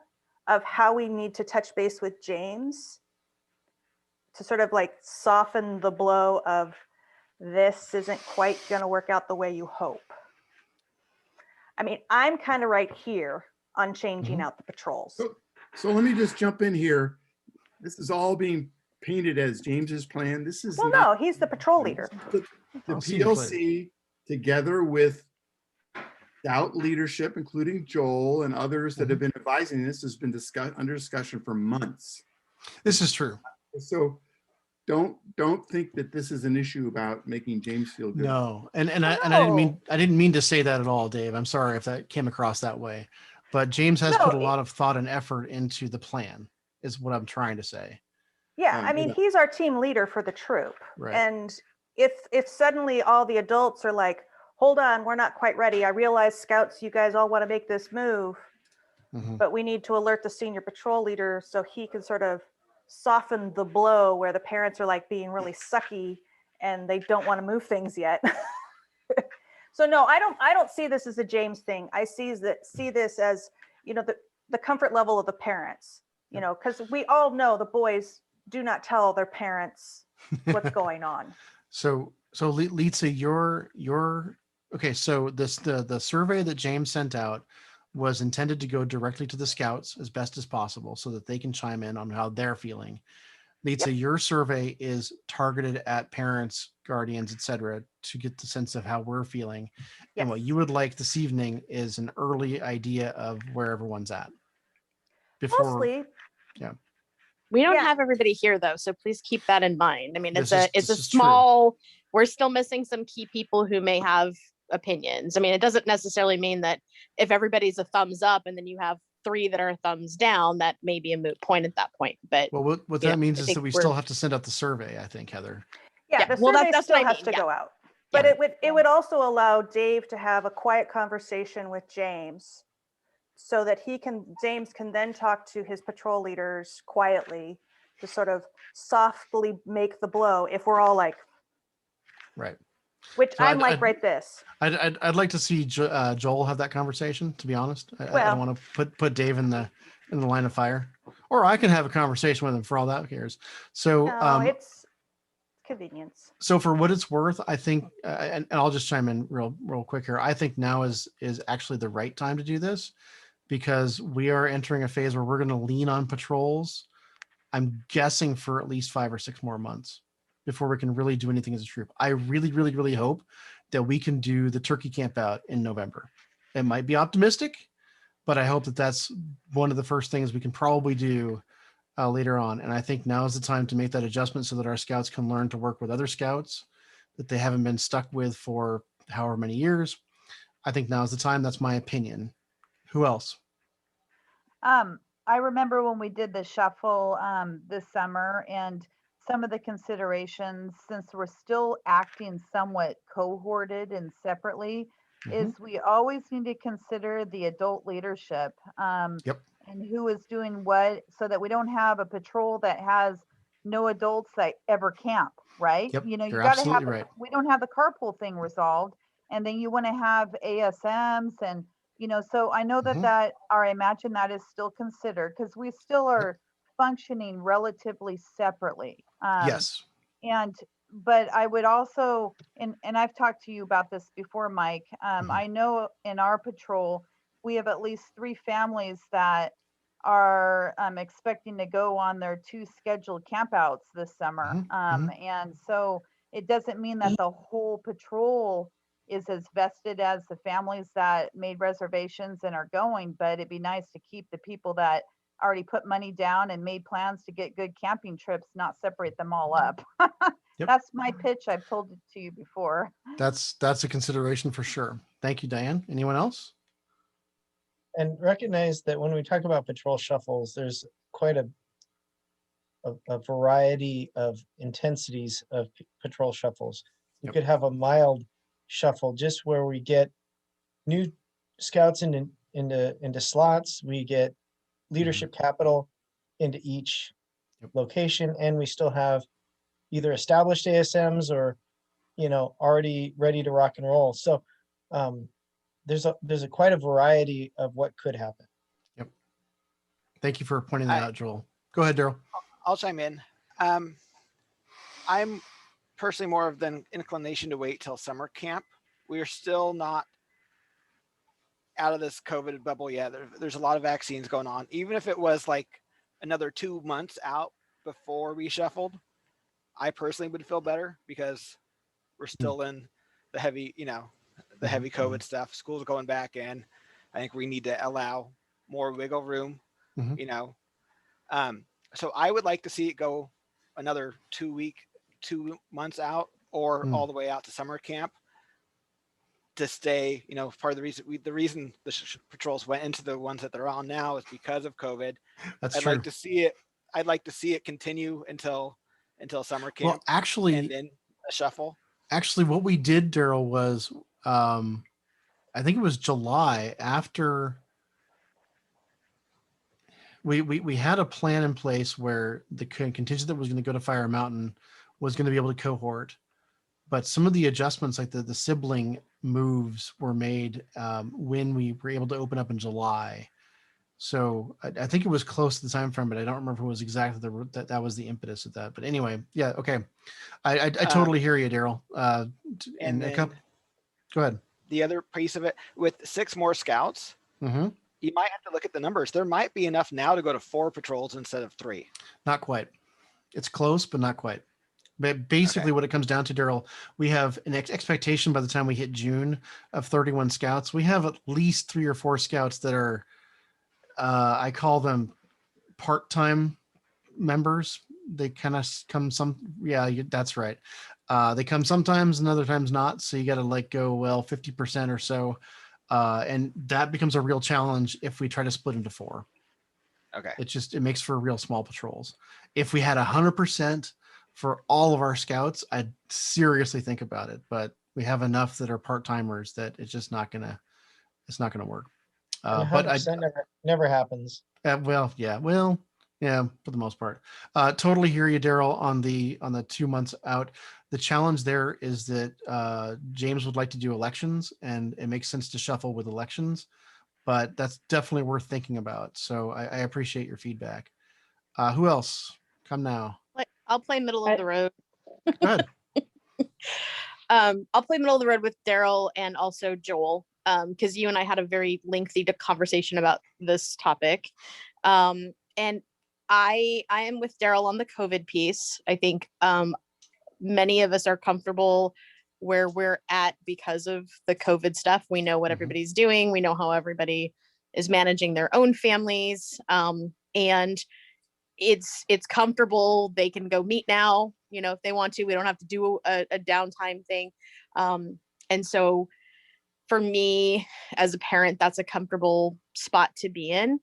of how we need to touch base with James to sort of like soften the blow of this isn't quite going to work out the way you hope. I mean, I'm kind of right here on changing out the patrols. So let me just jump in here. This is all being painted as James's plan. This is Well, not, no, he's the patrol leader. the PLC together with Scout leadership, including Joel and others that have been advising this, has been under discussion for months. This is true. So don't think that this is an issue about making James feel good. No, and I didn't mean to say that at all, Dave. I'm sorry if that came across that way. But James has put a lot of thought and effort into the plan, is what I'm trying to say. Yeah, I mean, he's our team leader for the troop. Right. And if suddenly all the adults are like, hold on, we're not quite ready. I realize Scouts, you guys all want to make this move, but we need to alert the senior patrol leader so he can sort of soften the blow where the parents are like being really sucky and they don't want to move things yet. So no, I don't see this as a James thing. I see this as, you know, the comfort level of the parents, you know, because we all know the boys do not tell their parents what's going on. So Lisa, your okay. So the survey that James sent out was intended to go directly to the Scouts as best as possible so that they can chime in on how they're feeling. Lisa, your survey is targeted at parents, guardians, etc., to get the sense of how we're feeling. And what you would like this evening is an early idea of where everyone's at. Mostly. Yeah. We don't have everybody here though, so please keep that in mind. I mean, it's a is small, we're still missing some key people who may have opinions. I mean, it doesn't necessarily mean that if everybody's a thumbs up and then you have 3 that are thumbs down, that may be a moot point at that point. But well, what that means is that we still have to send out the survey, I think, Heather. Yeah, the survey still has to go out. But it would also allow Dave to have a quiet conversation with James so that James can then talk to his patrol leaders quietly to sort of softly make the blow if we're all like, right. Which So I'm right this. I'd like to see Joel have that conversation, to be honest. I don't want to put Dave in the line of fire, or I can have a conversation with him for all that cares. So no, it's convenience. So for what it's worth, I think, and I'll just chime in real quick here. I think now is actually the right time to do this because we are entering a phase where we're going to lean on patrols. I'm guessing for at least 5 or 6 more months before we can really do anything as a troop. I really, really, really hope that we can do the turkey camp out in November. It might be optimistic, but I hope that that's one of the first things we can probably do later on. And I think now is the time to make that adjustment so that our Scouts can learn to work with other Scouts that they haven't been stuck with for however many years. I think now is the time. That's my opinion. Who else? I remember when we did the shuffle this summer, and some of the considerations, since we're still acting somewhat cohorted and separately, is we always need to consider the adult leadership and who is doing what, so that we don't have a patrol that has no adults that ever camp, right? Yep, You know, you you're got to absolutely have, right. we don't have the carpool thing resolved, and then you want to have ASMs and, you know, so I know that or I imagine that is still considered because we still are functioning relatively separately. Yes. But I would also, and I've talked to you about this before, Mike. I know in our patrol, we have at least 3 families that are expecting to go on their 2 scheduled campouts this summer. And so it doesn't mean that the whole patrol is as vested as the families that made reservations and are going, but it'd be nice to keep the people that already put money down and made plans to get good camping trips, not separate them all up. Yep. That's my pitch. I've told it to you before. That's a consideration for sure. Thank you, Diane. Anyone else? And recognize that when we talk about patrol shuffles, there's quite a variety of intensities of patrol shuffles. You Yep. could have a mild shuffle just where we get new scouts into slots, we get leadership capital into each Yep. location, and we still have either established ASMs or, you know, already ready to rock and roll. So there's a quite a variety of what could happen. Yep. Thank you for pointing that out, Joel. Go ahead, Daryl. I'll chime in. I'm personally more of the inclination to wait till summer camp. We are still not out of this COVID bubble yet. There's a lot of vaccines going on. Even if it was like another 2 months out before we shuffled, I personally would feel better because we're still in the heavy, the heavy COVID stuff. School's going back in. I think we need to allow more wiggle room, So I would like to see it go another 2 months out or all the way out to summer camp to stay, part of the reason the patrols went into the ones that they're on now is because of COVID. That's I'd true. I'd like to see it continue until summer camp. Well, actually, and then a shuffle. Actually, what we did, Daryl, was I think it was July after we had a plan in place where the contingent that was going to go to Fire Mountain was going to be able to cohort, but some of the adjustments, like the sibling moves, were made when we were able to open up in July. So I think it was close to the time frame, but I don't remember if it was exactly that was the impetus of that. But anyway, yeah, okay. I totally hear you, Daryl. And a couple. Go ahead. The other piece of it, with 6 more scouts, you might have to look at the numbers. There might be enough now to go to 4 patrols instead of 3. Not quite. It's close, but not quite. But basically what it comes down to, Daryl, we have an expectation by the time we hit June of 31 scouts. We have at least 3 or 4 scouts that are, I call them part-time members. They kind of come that's right. They come sometimes and other times not. So you got to go, 50% or so. And that becomes a real challenge if we try to split into 4. Okay. It makes for real small patrols. If we had 100% for all of our scouts, I'd seriously think about it, but we have enough that are part-timers that it's just not gonna work. But 100% never happens. Yeah, for the most part. Totally hear you, Daryl, on the 2 months out. The challenge there is that James would like to do elections, and it makes sense to shuffle with elections, but that's definitely worth thinking about. So I appreciate your feedback. Who else? Come now. I'll play middle of the road. Go ahead. I'll play middle of the road with Daryl and also Joel, because you and I had a very lengthy conversation about this topic. And I am with Daryl on the COVID piece. I think many of us are comfortable where we're at because of the COVID stuff. We know what everybody's doing. We know how everybody is managing their own families. And it's comfortable. They can go meet now, if they want to. We don't have to do a downtime thing. And so for me as a parent, that's a comfortable spot to be in.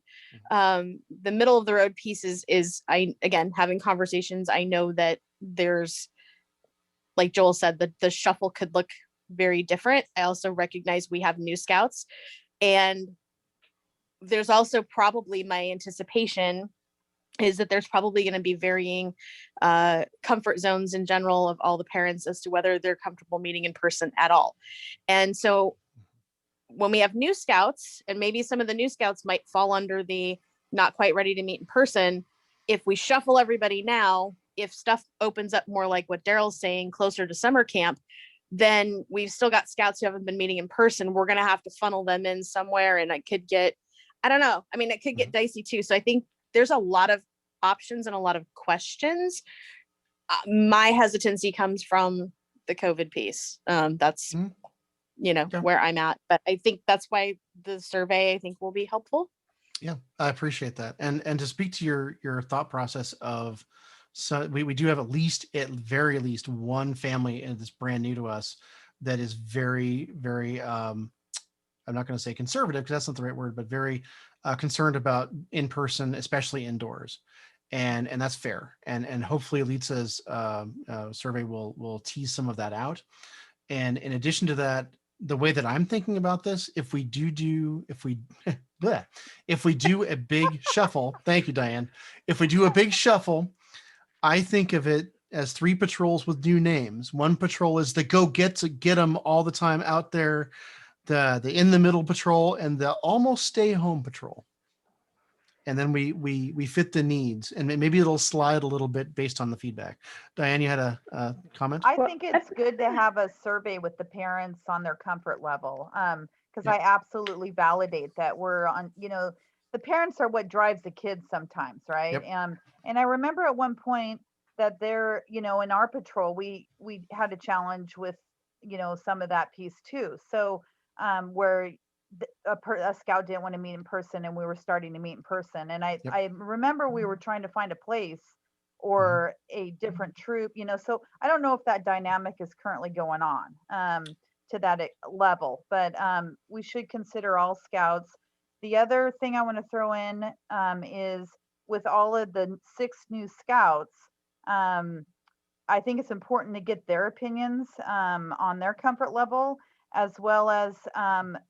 The middle of the road piece is again, having conversations. I know that there's, like Joel said, the shuffle could look very different. I also recognize we have new scouts, and there's also probably my anticipation is that there's probably going to be varying comfort zones in general of all the parents as to whether they're comfortable meeting in person at all. And so when we have new scouts, and maybe some of the new scouts might fall under the not quite ready to meet in person, if we shuffle everybody now, if stuff opens up more like what Daryl's saying, closer to summer camp, then we've still got scouts who haven't been meeting in person. We're going to have to funnel them in somewhere, and it could get, I don't know. I mean, it could get dicey too. So I think there's a lot of options and a lot of questions. My hesitancy comes from the COVID piece. That's Okay. where I'm at. But I think that's why the survey, I think, will be helpful. Yeah, I appreciate that. And to speak to your thought process of, so we do have at very least one family that's brand new to us that is very, very, I'm not going to say conservative because that's not the right word, but very concerned about in person, especially indoors. And that's fair. And hopefully Litsa's survey will tease some of that out. And in addition to that, the way that I'm thinking about this, if we do a big shuffle, thank you, Diane. If we do a big shuffle, I think of it as 3 patrols with new names. One patrol is the go get them all the time out there, the in the middle patrol, and the almost stay home patrol. And then we fit the needs, and maybe it'll slide a little bit based on the feedback. Diane, you had a comment? I think it's good to have a survey with the parents on their comfort level. Because I absolutely validate that we're on, the parents are what drives the kids sometimes, right? Yep. And I remember at one point that there, in our patrol, we had a challenge with, some of that piece too. So where a scout didn't want to meet in person and we were starting to meet in person. And I remember we were trying to find a place or a different troop, so I don't know if that dynamic is currently going on to that level, but we should consider all scouts. The other thing I want to throw in is with all of the 6 new scouts, I think it's important to get their opinions on their comfort level, as well as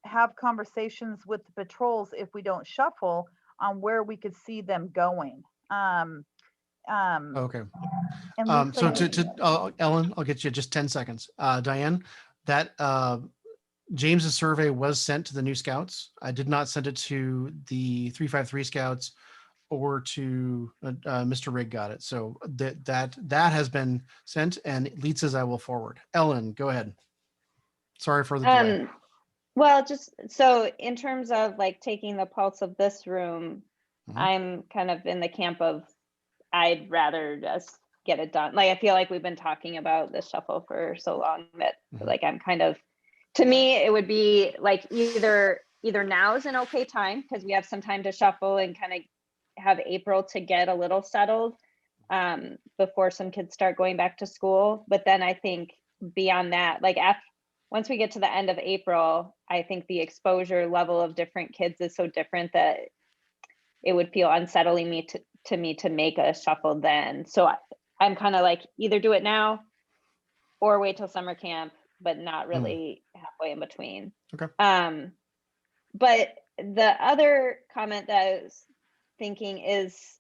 have conversations with the patrols if we don't shuffle on where we could see them going. Okay. And So Ellen, I'll get you just 10 seconds. Diane, that James's survey was sent to the new scouts. I did not send it to the 353 scouts or to Mr. Rigg got it. So that has been sent, and Leet says I will forward. Ellen, go ahead. Sorry for the delay. Well, just so in terms of like taking the pulse of this room, I'm kind of in the camp of I'd rather just get it done. Like, I feel like we've been talking about this shuffle for so long that like I'm kind of, to me, it would be like either now is an okay time because we have some time to shuffle and kind of have April to get a little settled before some kids start going back to school. But then I think beyond that, like once we get to the end of April, I think the exposure level of different kids is so different that it would feel unsettling to me to make a shuffle then. So I'm kind of like either do it now or wait till summer camp, but not really halfway in between. Okay. But the other comment that I was thinking is,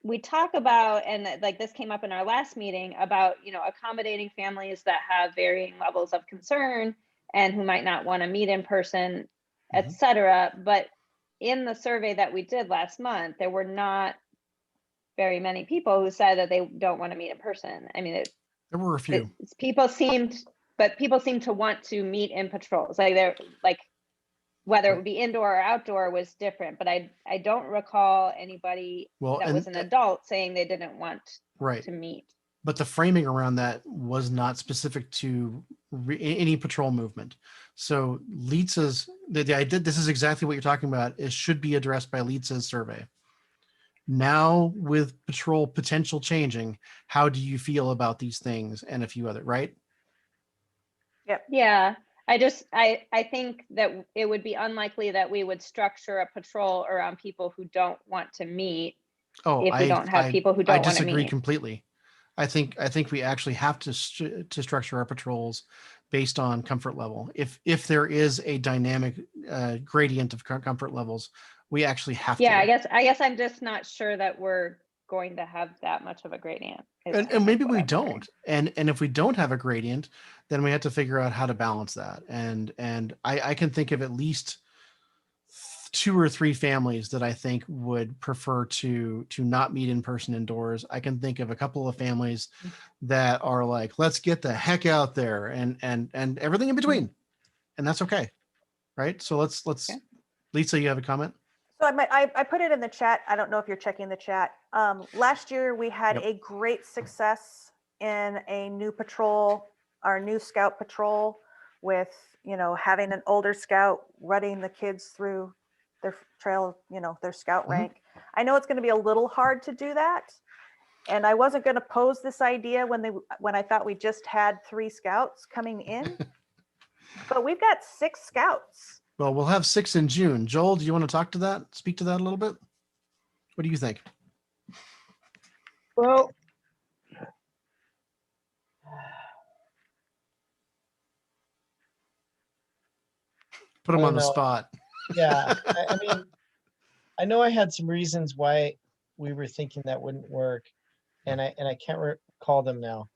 we talk about, and like this came up in our last meeting about, accommodating families that have varying levels of concern and who might not want to meet in person, et cetera. But in the survey that we did last month, there were not very many people who said that they don't want to meet in person. I mean, there were a few. People seemed to want to meet in patrols. Like they're like, whether it would be indoor or outdoor was different, but I don't recall anybody that was an adult saying they didn't want to meet. But the framing around that was not specific to any patrol movement. So Litsa's, the idea, this is exactly what you're talking about, is should be addressed by Litsa's survey. Now with patrol potential changing, how do you feel about these things and a few other, right? Yep. Yeah. I think that it would be unlikely that we would structure a patrol around people who don't want to meet. If we don't have people who don't want to meet. I disagree completely. I think we actually have to structure our patrols based on comfort level. If there is a dynamic gradient of comfort levels, we actually have to. Yeah, I guess I'm just not sure that we're going to have that much of a gradient. And maybe we don't. And if we don't have a gradient, then we have to figure out how to balance that. And I can think of at least 2 or 3 families that I think would prefer to not meet in person indoors. I can think of a couple of families that are like, let's get the heck out there and everything in between. And that's okay. Right. So let's Lisa, you have a comment? So I put it in the chat. I don't know if you're checking the chat. Last year we had a great success in a new patrol our new scout patrol with, you know, having an older scout running the kids through their trail, you know, their scout rank. I know it's going to be a little hard to do that. And I wasn't going to pose this idea when I thought we just had 3 scouts coming in, but we've got 6 scouts. Well, we'll have 6 in June. Joel, do you want to speak to that a little bit? What do you think? Well, Put them I on the don't know. spot. Yeah, I mean, I know I had some reasons why we were thinking that wouldn't work, and I can't recall them now.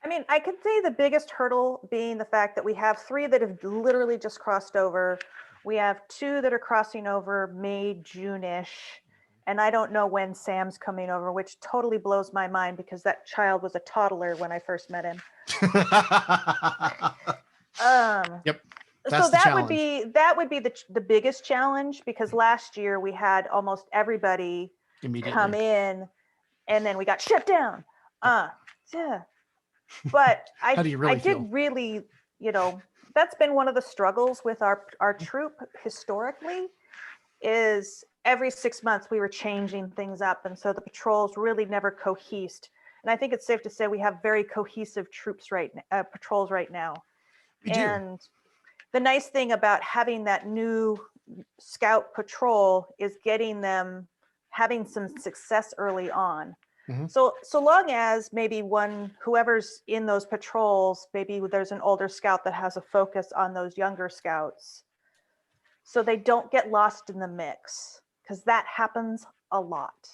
I mean, I could say the biggest hurdle being the fact that we have 3 that have literally just crossed over. We have 2 that are crossing over May, June-ish. And I don't know when Sam's coming over, which totally blows my mind because that child was a toddler when I first met him. Yep. So that would be the biggest challenge, because last year we had almost everybody come in and then we got shut down. Yeah. But How do you really I feel? did really, you know, that's been one of the struggles with our troop historically, is every 6 months we were changing things up. And so the patrols really never cohesed. And I think it's safe to say we have very cohesive patrols right now. And the nice thing about having that new scout patrol is getting them having some success early on. So long as maybe whoever's in those patrols, maybe there's an older scout that has a focus on those younger scouts, so they don't get lost in the mix, because that happens a lot.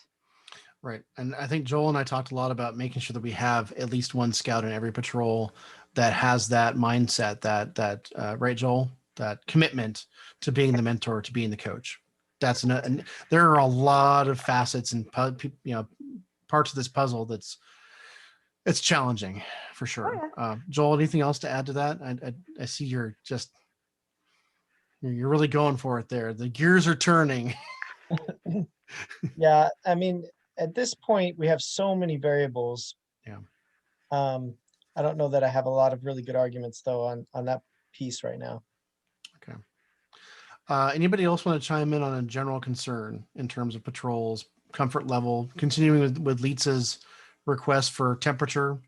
Right. And I think Joel and I talked a lot about making sure that we have at least 1 scout in every patrol that has that mindset, that right, Joel, that commitment to being the mentor, to being the coach. And there are a lot of facets and, you know, parts of this puzzle it's challenging for sure. Joel, anything else to add to that? I see you're really going for it there. The gears are turning. Yeah, I mean, at this point we have so many variables. Yeah. I don't know that I have a lot of really good arguments though on that piece right now. Okay. Anybody else want to chime in on a general concern in terms of patrols, comfort level, continuing with Litsa's request for temperature?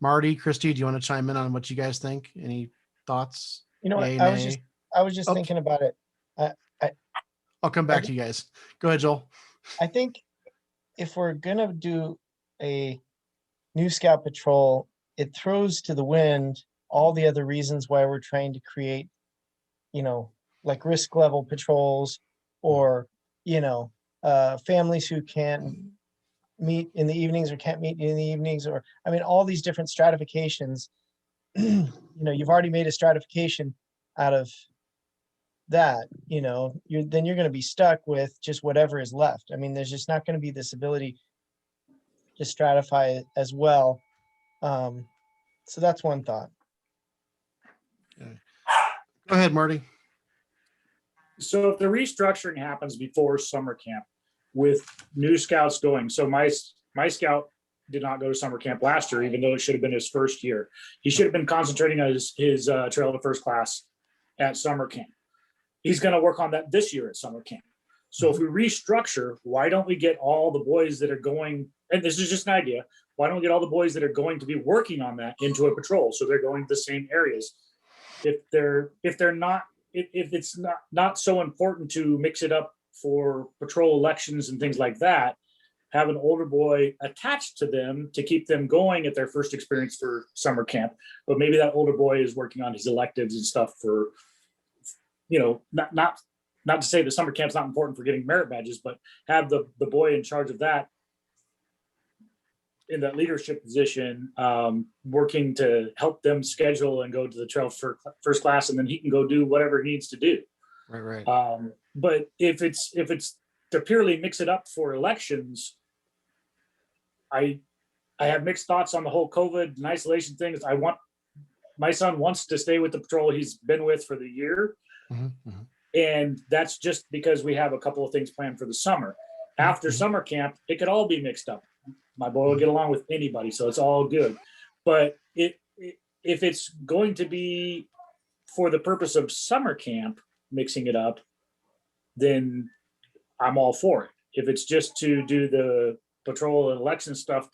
Marty, Christy, do you want to chime in on what you guys think? Any thoughts? You know what? Yay, I was just thinking about it. I'll come back to you guys. Go ahead, Joel. I think if we're gonna do a new scout patrol, it throws to the wind all the other reasons why we're trying to create, you know, like risk level patrols, or, you know, families who can meet in the evenings or can't meet in the evenings, or, I mean, all these different stratifications. You know, you've already made a stratification out of that, you know, then you're going to be stuck with just whatever is left. I mean, there's just not going to be this ability to stratify as well. So that's one thought. Okay. Go ahead, Marty. So if the restructuring happens before summer camp with new scouts going, so my scout did not go to summer camp last year, even though it should have been his first year. He should have been concentrating on his trail to first class at summer camp. He's going to work on that this year at summer camp. So if we restructure, why don't we get all the boys that are going, and this is just an idea, why don't we get all the boys that are going to be working on that into a patrol, so they're going to the same areas? If it's not so important to mix it up for patrol elections and things like that, have an older boy attached to them to keep them going at their first experience for summer camp. But maybe that older boy is working on his electives and stuff for, you know, not to say the summer camp's not important for getting merit badges, but have the boy in charge of that, in that leadership position, working to help them schedule and go to the trail for first class, and then he can go do whatever he needs to do. Right. But if it's to purely mix it up for elections, I have mixed thoughts on the whole COVID and isolation thing. My son wants to stay with the patrol he's been with for the year. And that's just because we have a couple of things planned for the summer. After summer camp, it could all be mixed up. My boy will get along with anybody, so it's all good. But if it's going to be for the purpose of summer camp, mixing it up, then I'm all for it. If it's just to do the patrol and election stuff,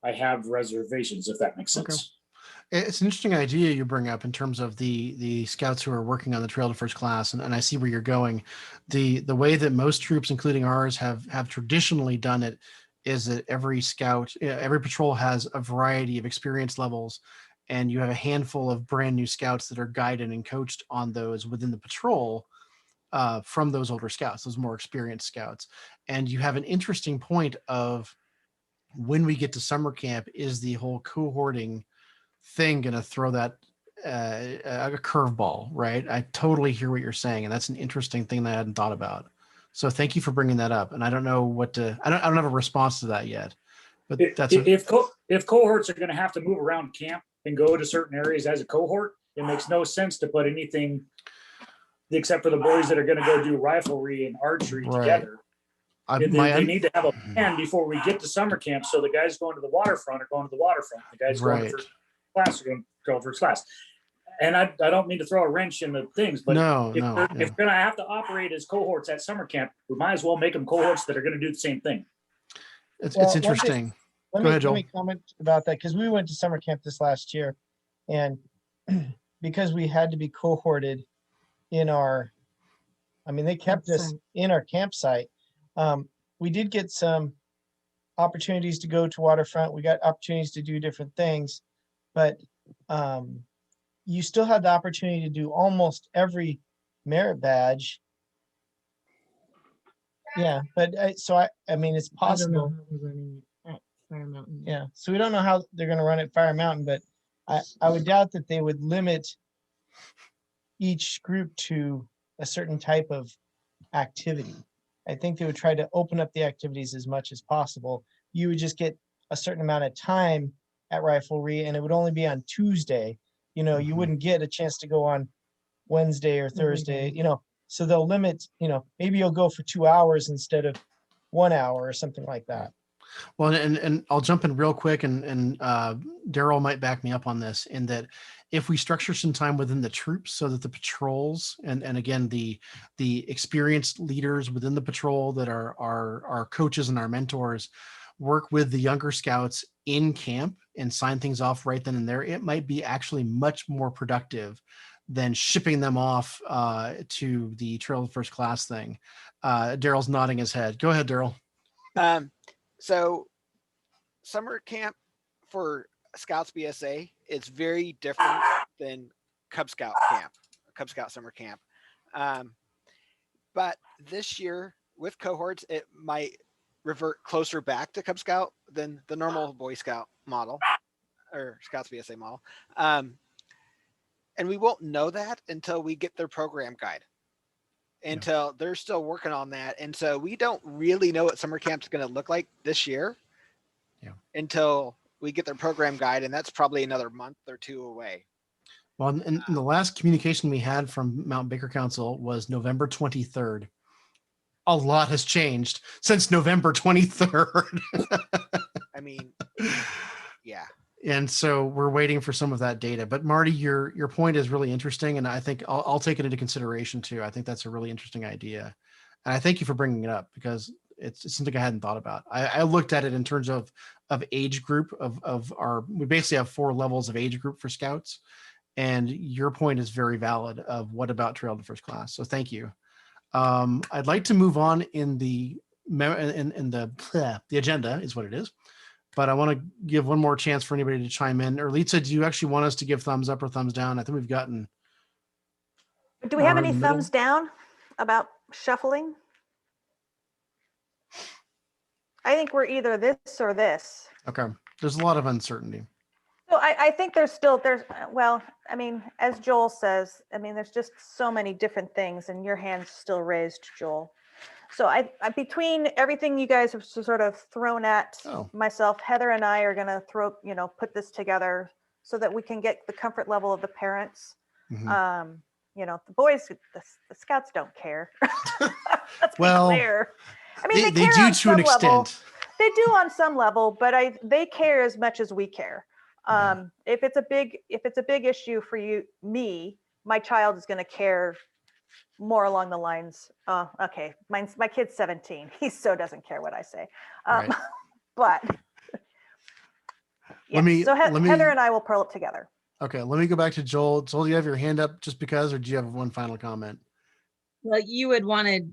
I have reservations, if that makes Okay. sense. It's an interesting idea you bring up in terms of the scouts who are working on the Trail to First Class, and I see where you're going. The way that most troops, including ours, have traditionally done it is that every scout, every patrol has a variety of experience levels, and you have a handful of brand new scouts that are guided and coached on those within the patrol from those older scouts, those more experienced scouts. And you have an interesting point of when we get to summer camp, is the whole cohorting thing going to throw that a curveball, right? I totally hear what you're saying, and that's an interesting thing that I hadn't thought about. So thank you for bringing that up. And I don't know what to. I don't have a response to that yet. But that's if cohorts are going to have to move around camp and go to certain areas as a cohort, it makes no sense to put anything except for the boys that are going to go do riflery and archery together. They need to have a plan before we get to summer camp. So the guys going to the waterfront are going to the waterfront. The guys going to first class are going to go first class. And I don't mean to throw a wrench in the things, but if we're going to have to operate as cohorts at summer camp, we might as well make them cohorts that are going to do the same thing. It's interesting. Let me comment about that, because we went to summer camp this last year, and because we had to be cohorted in our, they kept us in our campsite. We did get some opportunities to go to waterfront. We got opportunities to do different things, but you still had the opportunity to do almost every merit badge. Yeah, but it's possible. Fire Mountain. Yeah, so we don't know how they're going to run at Fire Mountain, but I would doubt that they would limit each group to a certain type of activity. I think they would try to open up the activities as much as possible. You would just get a certain amount of time at riflery, and it would only be on Tuesday. You wouldn't get a chance to go on Wednesday or Thursday, so they'll limit, maybe you'll go for 2 hours instead of 1 hour or something like that. Well, and I'll jump in real quick, and Daryl might back me up on this, in that if we structure some time within the troops so that the patrols and again the experienced leaders within the patrol that are our coaches and our mentors work with the younger scouts in camp and sign things off right then and there, it might be actually much more productive than shipping them off to the Trail of First Class thing. Daryl's nodding his head. Go ahead, Daryl. So summer camp for Scouts BSA is very different than Cub Scout camp, Cub Scout summer camp. But this year with cohorts, it might revert closer back to Cub Scout than the normal Boy Scout model or Scouts BSA model. And we won't know that until we get their program guide. Until they're still working on that. And so we don't really know what summer camp's going to look like this year until we get their program guide. And that's probably another month or two away. Well, and the last communication we had from Mount Baker Council was November 23rd. A lot has changed since November 23rd. Yeah. And so we're waiting for some of that data. But Marty, your point is really interesting, and I think I'll take it into consideration too. I think that's a really interesting idea, and I thank you for bringing it up, because it's something I hadn't thought about. I looked at it in terms of age group of our. We basically have 4 levels of age group for scouts, and your point is very valid. Of what about Trail to First Class? So thank you. I'd like to move on in the agenda is what it is. But I want to give one more chance for anybody to chime in. Or Lisa, do you actually want us to give thumbs up or thumbs down? I think we've gotten. Do we have any thumbs down about shuffling? I think we're either this or this. Okay. There's a lot of uncertainty. So I think there's as Joel says, there's just so many different things, and your hand's still raised, Joel. So I between everything you guys have sort of thrown at myself, Heather and I are going to put this together so that we can get the comfort level of the parents. Mm-hmm. The boys, the scouts don't care. Let's be clear. They do to an extent. They do on some level, but they care as much as we care. If it's a big issue for me, my child is going to care more along the lines. Okay, my kid's 17. He so doesn't care what I say. Right. But yeah, so Heather and I will pearl it together. Okay, let me go back to Joel. Joel, do you have your hand up just because, or do you have one final comment? Well, you had wanted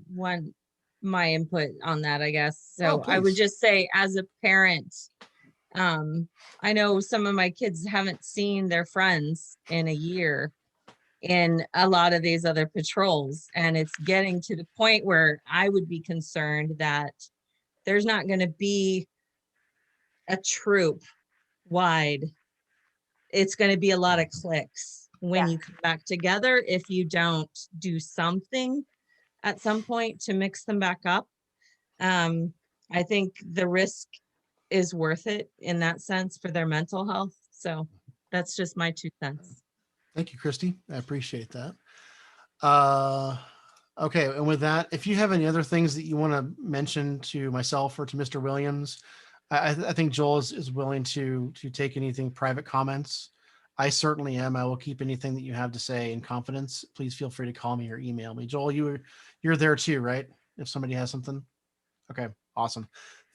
my input on that, I guess. So I would please. just say, as a parent, I know some of my kids haven't seen their friends in a year in a lot of these other patrols. And it's getting to the point where I would be concerned that there's not going to be a troop wide. It's going to be a lot of clicks when you come back together if you don't do something at some point to mix them back up. I think the risk is worth it in that sense for their mental health. So that's just my 2 cents. Thank you, Christy. I appreciate that. Okay, and with that, if you have any other things that you want to mention to myself or to Mr. Williams, I think Joel is willing to take anything private comments. I certainly am. I will keep anything that you have to say in confidence. Please feel free to call me or email me. Joel, you're there too, right? If somebody has something. Okay, awesome.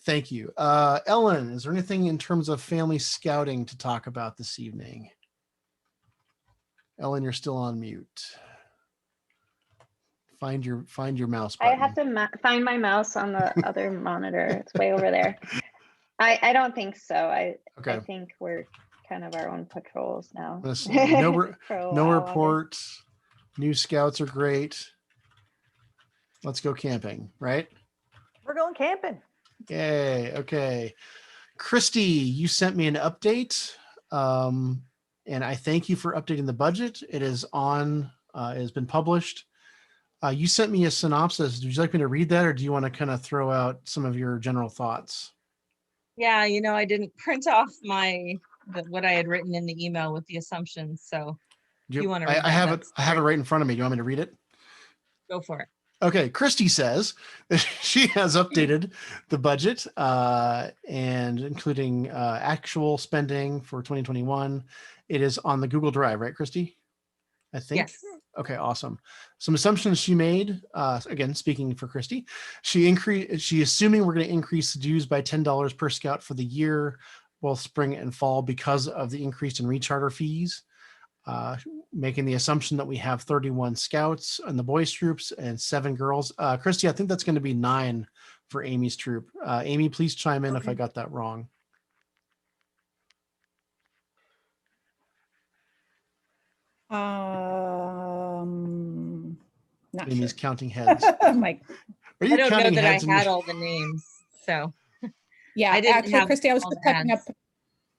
Thank you. Ellen, is there anything in terms of family scouting to talk about this evening? Ellen, you're still on mute. Find your mouse button. I have to find my mouse on the other monitor. It's way over there. I don't think so. I think we're kind of our own patrols now. No report. New scouts are great. Let's go camping, right? We're going camping. Yay. Okay. Christy, you sent me an update. And I thank you for updating the budget. It is on, it has been published. You sent me a synopsis. Would you like me to read that, or do you want to kind of throw out some of your general thoughts? Yeah, I didn't print off what I had written in the email with the assumptions. So you want to read I have it right in front of me. Do you want me to read it? Go for it. Okay, Christy says that she has updated the budget and including actual spending for 2021. It is on the Google Drive, right, Christy? I think. Yes. Okay, awesome. Some assumptions she made, again, speaking for Christy, she assuming we're going to increase the dues by $10 per scout for the year, both spring and fall, because of the increase in recharter fees. Making the assumption that we have 31 scouts in the boys troops and 7 girls. Christy, I think that's going to be 9 for Amy's troop. Amy, please chime in if I got that wrong. Not Amy's sure. counting heads. Like, Are you I don't know counting that I heads? had all the names, so yeah, I didn't actually, have Christy, I was all just the typing ads. up.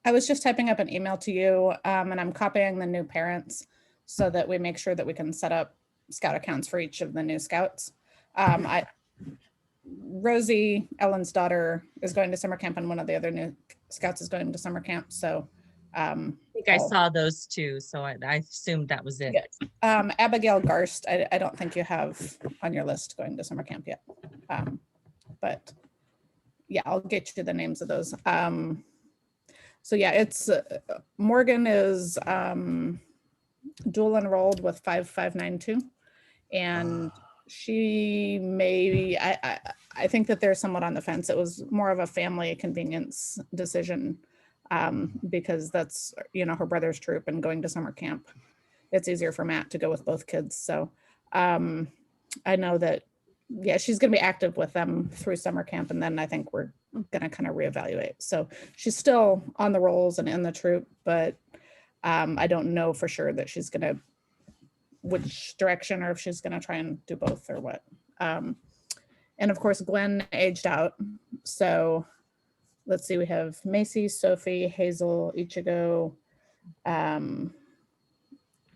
I was just typing up an email to you, and I'm copying the new parents so that we make sure that we can set up scout accounts for each of the new scouts. Rosie, Ellen's daughter, is going to summer camp, and one of the other new scouts is going to summer camp. So I think I saw those two, so I assumed that was it. yes. Abigail Garst, I don't think you have on your list going to summer camp yet, but yeah, I'll get you the names of those. So yeah, it's Morgan is dual enrolled with 5592, and she may, I think that they're somewhat on the fence. It was more of a family convenience decision, because that's, her brother's troop, and going to summer camp, it's easier for Matt to go with both kids. So I know that, yeah, she's going to be active with them through summer camp, and then I think we're going to kind of reevaluate. So she's still on the rolls and in the troop, but I don't know for sure that she's going to, which direction, or if she's going to try and do both or what. And of course, Gwen aged out. So let's see, we have Macy, Sophie, Hazel, Ichigo,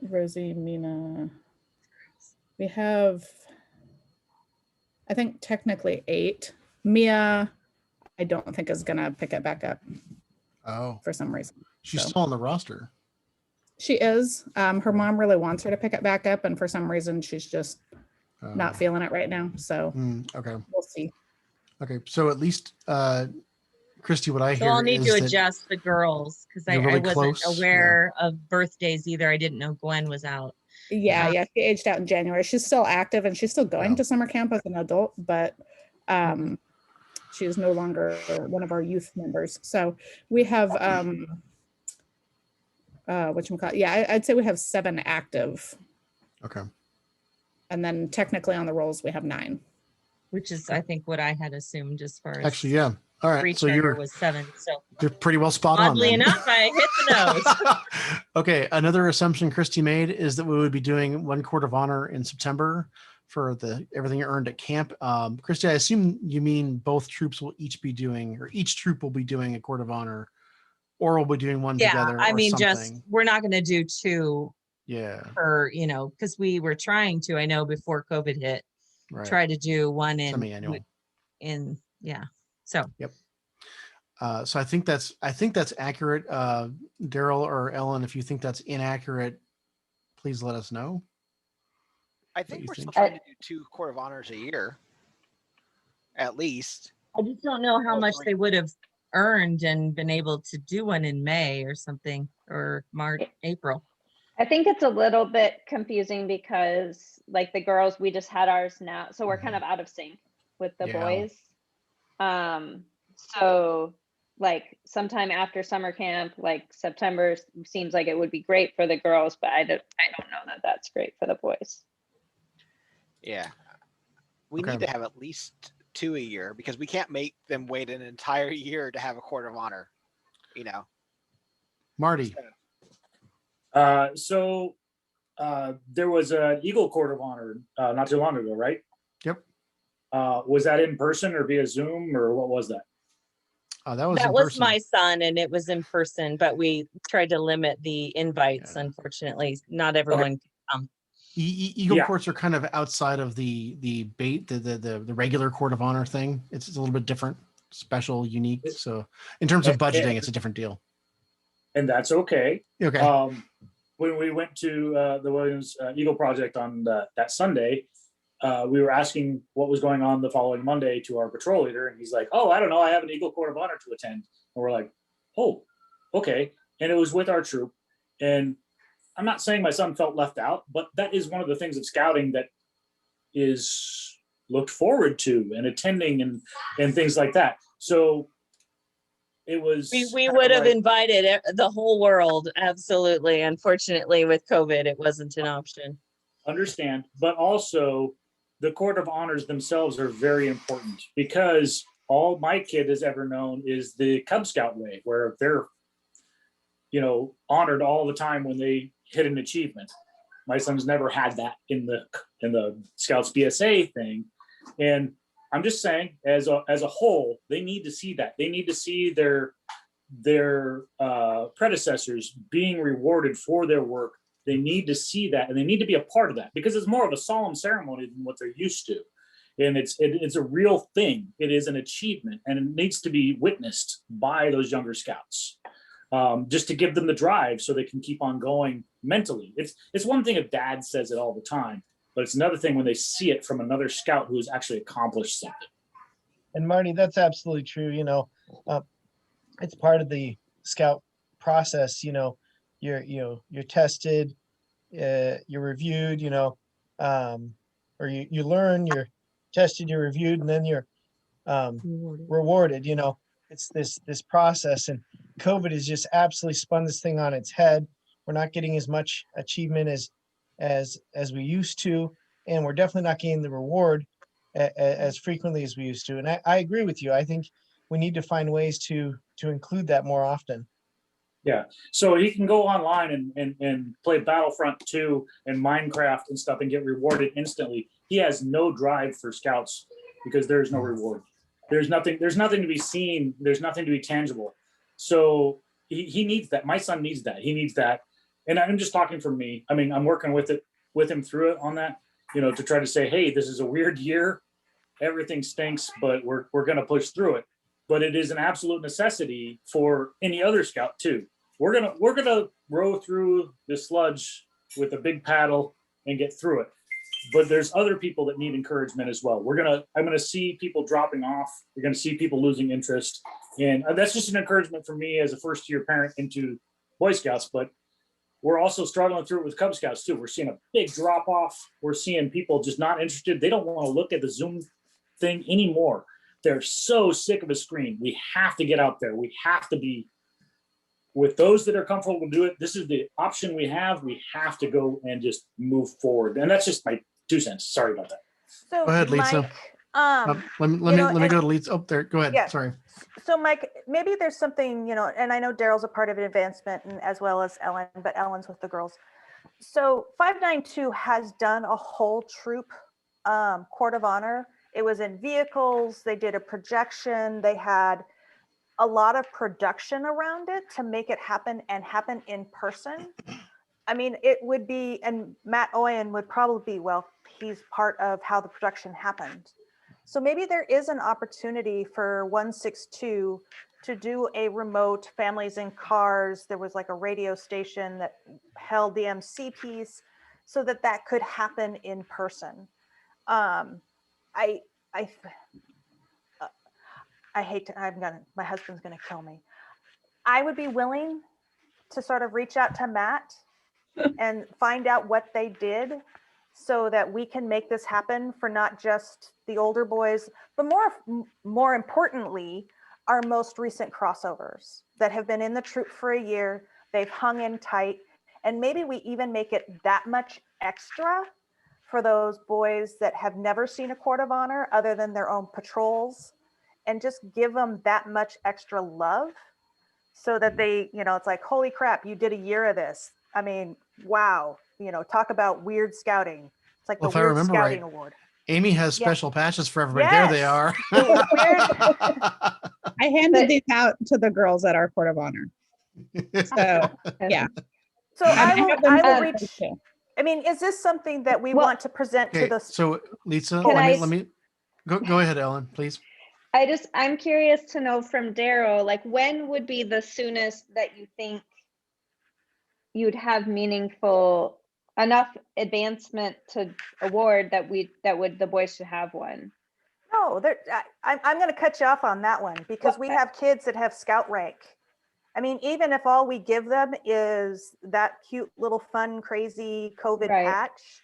Rosie, Mina. We have, I think, technically 8. Mia, I don't think is gonna pick it back up. Oh, for some reason. She's still on the roster. She is. Her mom really wants her to pick it back up, and for some reason she's just not feeling it right now. So okay, we'll see. Okay, so at least Christy, what I So hear I'll need is to that adjust the girls because I you're really wasn't close, yeah. aware of birthdays either. I didn't know Gwen was out. Yeah, she aged out in January. She's still active and she's still going Yeah. to summer camp as an adult, but she is no longer one of our youth members. So we have whatchamacallit, yeah, I'd say we have 7 active. Okay. And then technically on the rolls we have 9. Which is, I think, what I had assumed as far as Actually, yeah. All right. So pre-charter was 7. So you're pretty well spot on. oddly then. enough, I hit the nose. Okay. Another assumption Christy made is that we would be doing 1 court of honor in September for the everything earned at camp. Christy, I assume you mean both troops will each be doing, or each troop will be doing a court of honor, or we'll be doing one Yeah, together. I or mean, something. just we're not going to do 2 yeah, per, because we were trying to, I know before COVID hit, right. try to do one Semi-annual. yeah. So yep. So I think that's accurate. Daryl or Ellen, if you think that's inaccurate, please let us know. I think we're still trying to do 2 court of honors a year, at least. I just don't know how much they would have earned and been able to do one in May or something, or March, April. I think it's a little bit confusing because like the girls, we just had ours now. So we're kind of out of sync with the boys. So like sometime after summer camp, like September seems like it would be great for the girls, but I don't know that that's great for the boys. Yeah. We need to have at least 2 a year because we can't make them wait an entire year to have a court of honor, Marty. So there was an Eagle Court of Honor not too long ago, right? Yep. Was that in person or via Zoom or what was that? That was my son, and it was in person, but we tried to limit the invites. Yeah. Unfortunately, not everyone could come. Eagle courts are kind of outside of the regular court of honor thing. It's a little bit different, special, unique. So in terms of budgeting, it's a different deal. And that's okay. Okay. When we went to the Williams Eagle Project on that Sunday, we were asking what was going on the following Monday to our patrol leader, and he's like, "Oh, I don't know. I have an Eagle Court of Honor to attend." And we're like, "Oh, okay." And it was with our troop. And I'm not saying my son felt left out, but that is one of the things of scouting that is looked forward to and attending and things like that. So it was. We would have invited the whole world, absolutely. Unfortunately, with COVID, it wasn't an option. Understand, but also the court of honors themselves are very important because all my kid has ever known is the Cub Scout way, where they're, honored all the time when they hit an achievement. My son's never had that in the Scouts BSA thing, and I'm just saying, as a whole, they need to see that. They need to see their predecessors being rewarded for their work. They need to see that, and they need to be a part of that because it's more of a solemn ceremony than what they're used to, and it's a real thing. It is an achievement, and it needs to be witnessed by those younger scouts, just to give them the drive so they can keep on going mentally. It's one thing if Dad says it all the time, but it's another thing when they see it from another scout who has actually accomplished something. And Marty, that's absolutely true. It's part of the scout process. You're tested, you're reviewed, or you learn, you're tested, you're reviewed, and then you're rewarded. It's this process, and COVID has just absolutely spun this thing on its head. We're not getting as much achievement as we used to, and we're definitely not getting the reward as frequently as we used to. And I agree with you. I think we need to find ways to include that more often. Yeah, so he can go online and play Battlefront 2 and Minecraft and stuff and get rewarded instantly. He has no drive for scouts because there's no reward. There's nothing to be seen. There's nothing to be tangible. So he needs that. My son needs that. He needs that. And I'm just talking for me. I mean, I'm working with him through it on that, to try to say, hey, this is a weird year. Everything stinks, but we're going to push through it. But it is an absolute necessity for any other scout too. We're gonna row through the sludge with a big paddle and get through it. But there's other people that need encouragement as well. I'm gonna see people dropping off. You're gonna see people losing interest. And that's just an encouragement for me as a first-year parent into Boy Scouts, but we're also struggling through it with Cub Scouts too. We're seeing a big drop off. We're seeing people just not interested. They don't want to look at the Zoom thing anymore. They're so sick of a screen. We have to get out there. We have to be with those that are comfortable to do it. This is the option we have. We have to go and just move forward. And that's just my 2 cents. Sorry about that. So Go ahead, Lisa. Mike, Let me go to Lisa. Oh, there. Go ahead. yeah. Sorry. So Mike, maybe there's something, and I know Daryl's a part of advancement and as well as Ellen, but Ellen's with the girls. So 592 has done a whole troop court of honor. It was in vehicles. They did a projection. They had a lot of production around it to make it happen and happen in person. I mean, it would be, and Matt Oyen would probably be, well, he's part of how the production happened. So maybe there is an opportunity for 162 to do a remote families in cars. There was like a radio station that held the MC piece so that that could happen in person. I hate to, my husband's gonna kill me. I would be willing to sort of reach out to Matt and find out what they did so that we can make this happen for not just the older boys, but more importantly, our most recent crossovers that have been in the troop for a year. They've hung in tight, and maybe we even make it that much extra for those boys that have never seen a court of honor other than their own patrols, and just give them that much extra love so that they, it's like, holy crap, you did a year of this. I mean, wow, talk about weird scouting. It's like Well, the if I Weird remember Scouting right, Award. Amy has special patches for everybody. Yes. There they are. I handed these out to the girls at our court of honor. So yeah. So I will reach. too. I mean, is this something that we want to present to Okay, the? so Lisa, Can I- let me go ahead, Ellen, please. I'm curious to know from Daryl, like when would be the soonest that you think you'd have meaningful enough advancement to award that the boys should have one? No, I'm going to cut you off on that one because we have kids that have scout rank. I mean, even if all we give them is that cute little fun, crazy COVID patch,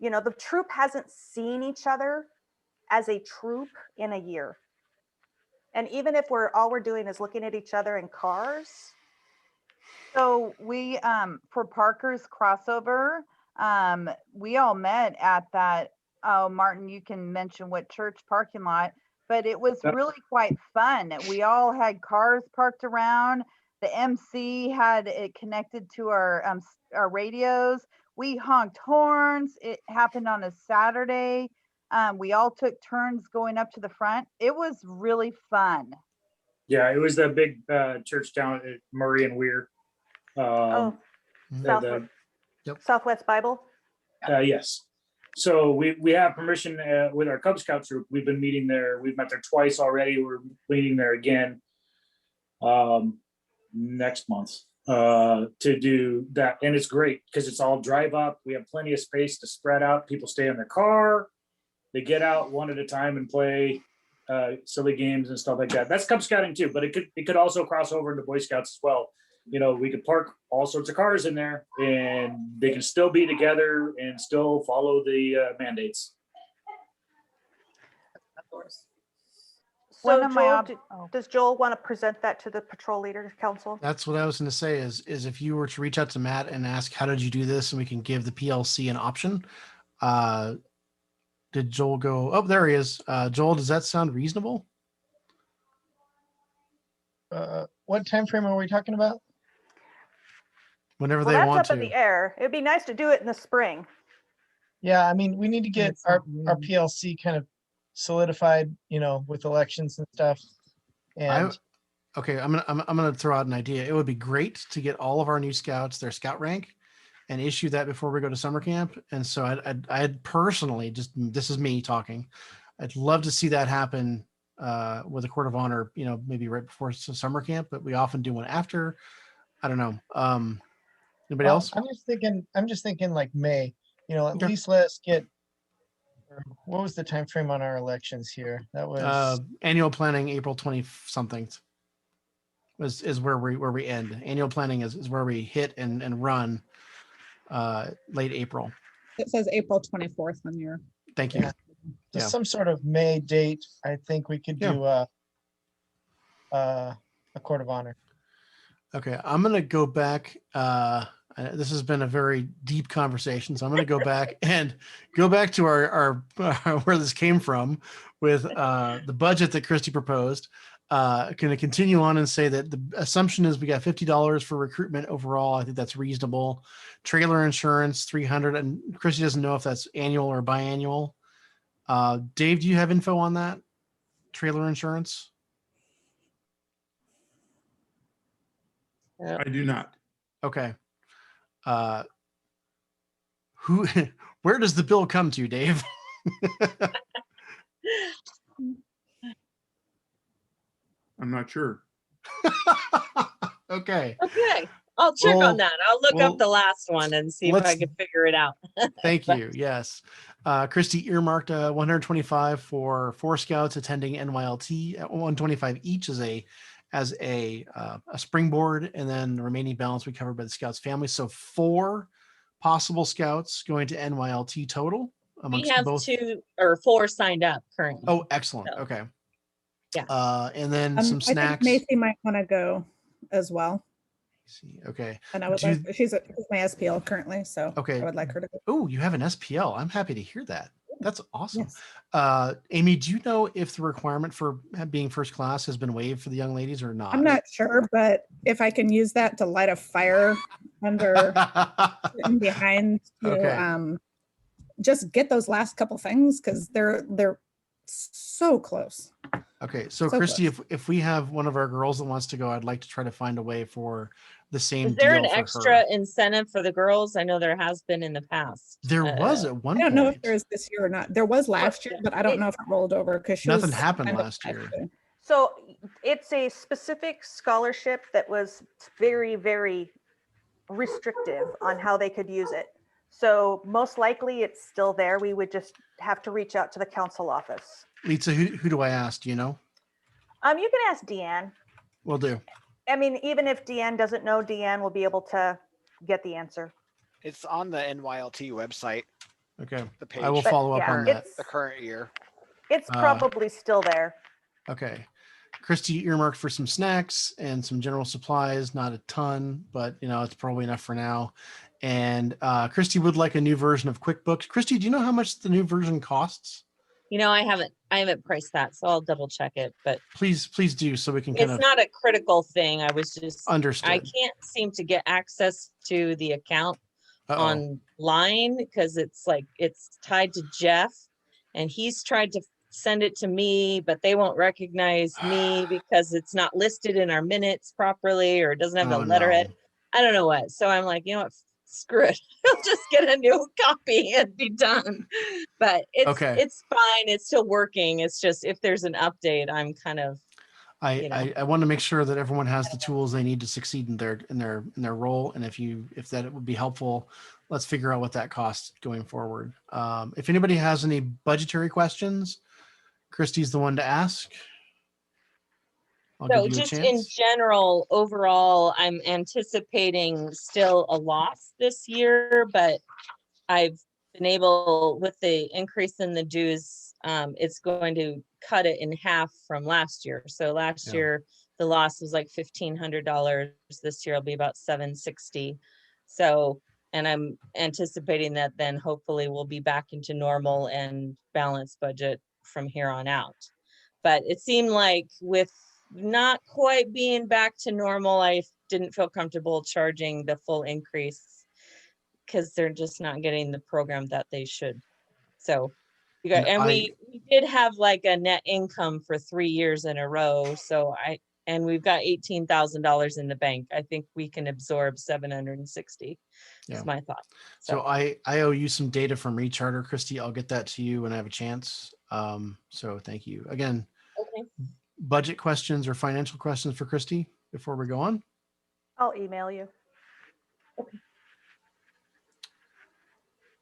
the troop hasn't seen each other as a troop in a year. And even if all we're doing is looking at each other in cars. So we, for Parker's crossover, we all met at that, oh, Martin, you can mention what church parking lot, but it was really quite fun. We all had cars parked around. The MC had it connected to our radios. We honked horns. It happened on a Saturday. We all took turns going up to the front. It was really fun. Yeah, it was that big church down at Murray and Weir. Southwest Bible. Yes. So we have permission with our Cub Scout troop. We've been meeting there. We've met there twice already. We're meeting there again next month to do that. And it's great because it's all drive up. We have plenty of space to spread out. People stay in their car. They get out one at a time and play silly games and stuff like that. That's Cub Scouting too, but it could also cross over into Boy Scouts as well. We could park all sorts of cars in there and they can still be together and still follow the mandates. So Joel, does Joel want to present that to the Patrol Leaders Council? That's what I was going to say is if you were to reach out to Matt and ask, how did you do this? And we can give the PLC an option. Did Joel go? Oh, there he is. Joel, does that sound reasonable? What time frame are we talking about? Whenever they want that's to. up in the air. It'd be nice to do it in the spring. Yeah, I mean, we need to get our PLC kind of solidified, with elections and stuff. And I'm gonna throw out an idea. It would be great to get all of our new scouts their scout rank and issue that before we go to summer camp. And so I'd personally, just this is me talking, I'd love to see that happen with a court of honor, maybe right before summer camp, but we often do one after. I don't know. Anybody else? I'm just thinking like May, at least let us get, what was the time frame on our elections here? That was annual planning, April 20 something. is where we end. Annual planning is where we hit and run late April. It says April 24th on your. Thank you. Yeah. Just Yeah. some sort of May date. I think we could do a court of honor. Okay, I'm gonna go back. This has been a very deep conversation, so I'm gonna go back and go back to our where this came from with the budget that Christy proposed. Going to continue on and say that the assumption is we got $50 for recruitment overall. I think that's reasonable. Trailer insurance, 300, and Christy doesn't know if that's annual or biannual. Dave, do you have info on that? Trailer insurance? I do not. Okay. Who? Where does the bill come to, Dave? I'm not sure. Okay. Okay, I'll check on that. I'll look up the last one and see if I can figure it out. Thank you. Yes. Christy earmarked 125 for 4 scouts attending NYLT, 125 each as a springboard, and then the remaining balance we covered by the scouts family. So 4 possible scouts going to NYLT total. We have 2 or 4 signed up currently. Oh, excellent. So, okay. Yeah. And then some I snacks. think Macy might want to go as well. Okay. And I would like, she's my SPL currently, so okay. I would like her to go. Oh, you have an SPL. I'm happy to hear that. That's awesome. Yes. Amy, do you know if the requirement for being first class has been waived for the young ladies or not? I'm not sure, but if I can use that to light a fire under and behind to just get those last couple things, because they're so close. Okay, so Christy, if we have one of our girls that wants to go, I'd like to try to find a way for the same. Is there deal an for extra her. incentive for the girls? I know there has been in the past. There was at one I don't point. know if there is this year or not. There was last year, but I don't know if it rolled over because Nothing happened last year. So it's a specific scholarship that was very, very restrictive on how they could use it. So most likely it's still there. We would just have to reach out to the council office. Lisa, who do I ask? Do you know? You can ask Deanne. Will do. I mean, even if Deanne doesn't know, Deanne will be able to get the answer. It's on the NYLT website. Okay. The page. I will follow up on that. The current year. It's probably still there. Okay. Christy earmarked for some snacks and some general supplies, not a ton, but it's probably enough for now. And Christy would like a new version of QuickBooks. Christy, do you know how much the new version costs? I haven't priced that, so I'll double check it, but please do, so we can it's not a critical thing. I was just understood. I can't seem to get access to the account online because it's tied to Jeff, and he's tried to send it to me, but they won't recognize me because it's not listed in our minutes properly, or it doesn't have the letterhead. No. I don't know what. So I'm like, you know what? Screw it. I'll just get a new copy and be done. But it's fine. It's still working. It's just if there's an update, I'm kind of I want to make sure that everyone has the tools they need to succeed in their role. And if that would be helpful, let's figure out what that costs going forward. If anybody has any budgetary questions, Christy's the one to ask. So just in general, overall, I'm anticipating still a loss this year, but I've been able, with the increase in the dues, it's going to cut it in half from last year. So last year, the loss was like $1,500. This year will be about $760. So, and I'm anticipating that then hopefully we'll be back into normal and balanced budget from here on out. But it seemed like with not quite being back to normal, I didn't feel comfortable charging the full increase because they're just not getting the program that they should. So we did have like a net income for 3 years in a row. So we've got $18,000 in the bank. I think we can absorb 760 is my thought. So I owe you some data from Recharter, Christy. I'll get that to you when I have a chance. So thank you again. Okay. Budget questions or financial questions for Christy before we go on? I'll email you. Okay.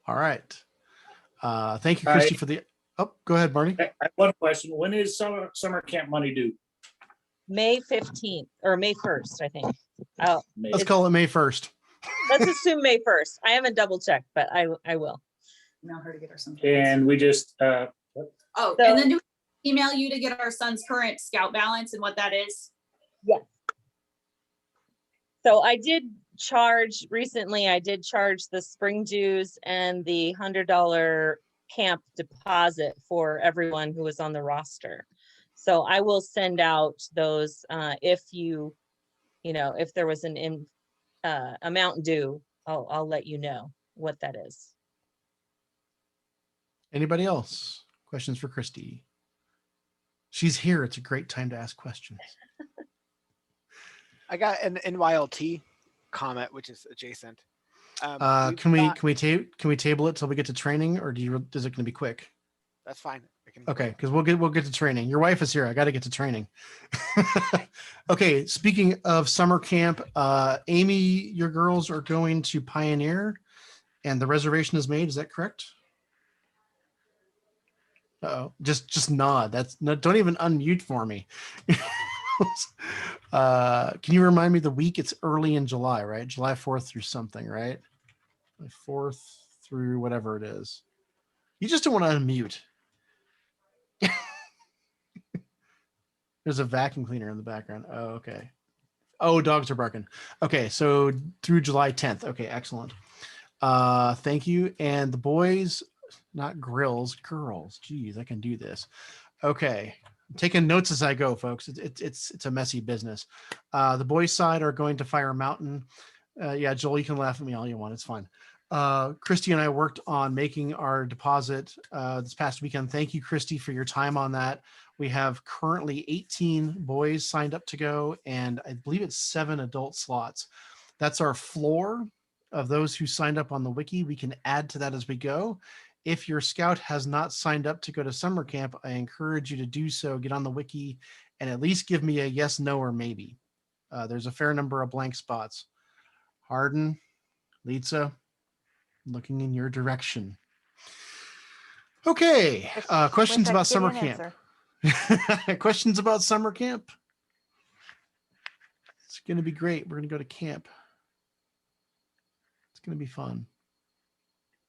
All right. Thank you, Christy, for the. Oh, go ahead, Barney. I have one question. When is summer camp money due? May 15th or May 1st, I think. Oh, Let's call it May 1st. let's assume May 1st. I haven't double checked, but I will. Email her to get her son. And we just, Oh, So- and then do we email you to get our son's current scout balance and what that is? Yes. So I did charge recently, I did charge the spring dues and the $100 camp deposit for everyone who was on the roster. So I will send out those if if there was an amount due, I'll let you know what that is. Anybody else? Questions for Christy? She's here. It's a great time to ask questions. I got an NYLT comment, which is adjacent. Can we table it till we get to training, or is it going to be quick? That's fine. Okay, because we'll get to training. Your wife is here. I got to get to training. Okay, speaking of summer camp, Amy, your girls are going to Pioneer, and the reservation is made. Is that correct? Uh-oh, just nod. Don't even unmute for me. Can you remind me the week? It's early in July, right? July 4th through something, right? 4th through whatever it is. You just don't want to unmute. There's a vacuum cleaner in the background. Oh, okay. Oh, dogs are barking. Okay, so through July 10th. Okay, excellent. Thank you. And the boys, not girls. Geez, I can do this. Okay. I'm taking notes as I go, folks. It's a messy business. The boys' side are going to Fire Mountain. Yeah, Joel, you can laugh at me all you want. It's fine. Christy and I worked on making our deposit this past weekend. Thank you, Christy, for your time on that. We have currently 18 boys signed up to go, and I believe it's 7 adult slots. That's our floor of those who signed up on the wiki. We can add to that as we go. If your scout has not signed up to go to summer camp, I encourage you to do so. Get on the wiki and at least give me a yes, no, or maybe. There's a fair number of blank spots. Harden, Litsa, looking in your direction. Okay, questions about summer camp. Questions about summer camp? It's going to be great. We're going to go to camp. It's going to be fun.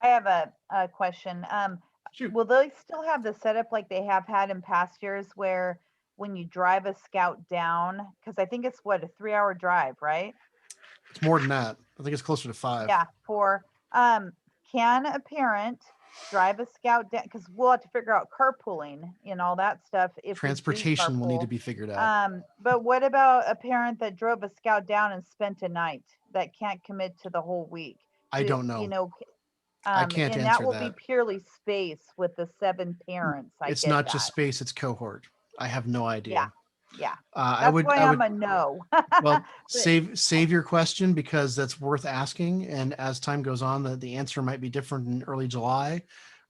I have a question. Shoot. Will they still have the setup like they have had in past years where when you drive a scout down, because I think it's what, a 3-hour drive, right? It's more than that. I think it's closer to 5. Yeah, 4. Can a parent drive a scout down? Because we'll have to figure out carpooling and all that stuff. If we do Transportation will need carpool. to be figured out. But what about a parent that drove a scout down and spent a night that can't commit to the whole week? I don't know. You know, I can't and answer that will that. be purely space with the 7 parents. It's get not that. just space, it's cohort. I have no idea. Yeah. I would I'm a no. well save your question, because that's worth asking, and as time goes on, the answer might be different in early July